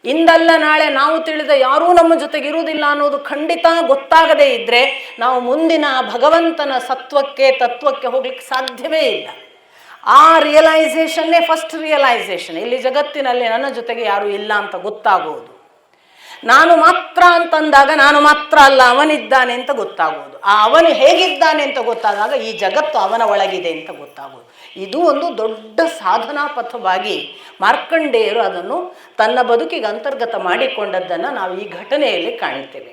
ಇಂದಲ್ಲ ನಾಳೆ ನಾವು ತಿಳಿದ ಯಾರೂ ನಮ್ಮ ಜೊತೆಗೆ ಇರುವುದಿಲ್ಲ ಅನ್ನೋದು ಖಂಡಿತ ಗೊತ್ತಾಗದೇ ಇದ್ದರೆ ನಾವು ಮುಂದಿನ ಭಗವಂತನ ಸತ್ವಕ್ಕೆ, ತತ್ವಕ್ಕೆ ಹೋಗ್ಲಿಕ್ಕೆ ಸಾಧ್ಯವೇ ಇಲ್ಲ. ಆ ರಿಯಲೈಸೇಷನ್ನೇ ಫಸ್ಟ್ ರಿಯಲೈಸೇಷನ್. ಇಲ್ಲಿ ಜಗತ್ತಿನಲ್ಲಿ ನನ್ನ ಜೊತೆಗೆ ಯಾರೂ ಇಲ್ಲ ಅಂತ ಗೊತ್ತಾಗುವುದು. ನಾನು ಮಾತ್ರ ಅಂತಂದಾಗ ನಾನು ಮಾತ್ರ ಅಲ್ಲ, ಅವನಿದ್ದಾನೆ ಅಂತ ಗೊತ್ತಾಗುವುದು. ಆ ಅವನು ಹೇಗಿದ್ದಾನೆ ಅಂತ ಗೊತ್ತಾದಾಗ ಈ ಜಗತ್ತು ಅವನ ಒಳಗಿದೆ ಅಂತ ಗೊತ್ತಾಗುವುದು. ಇದು ಒಂದು ದೊಡ್ಡ ಸಾಧನಾ ಪಥವಾಗಿ ಮಾರ್ಕಂಡೇಯರು ಅದನ್ನು ತನ್ನ ಬದುಕಿಗೆ ಅಂತರ್ಗತ ಮಾಡಿಕೊಂಡದ್ದನ್ನು ನಾವು ಈ ಘಟನೆಯಲ್ಲಿ ಕಾಣ್ತೇವೆ.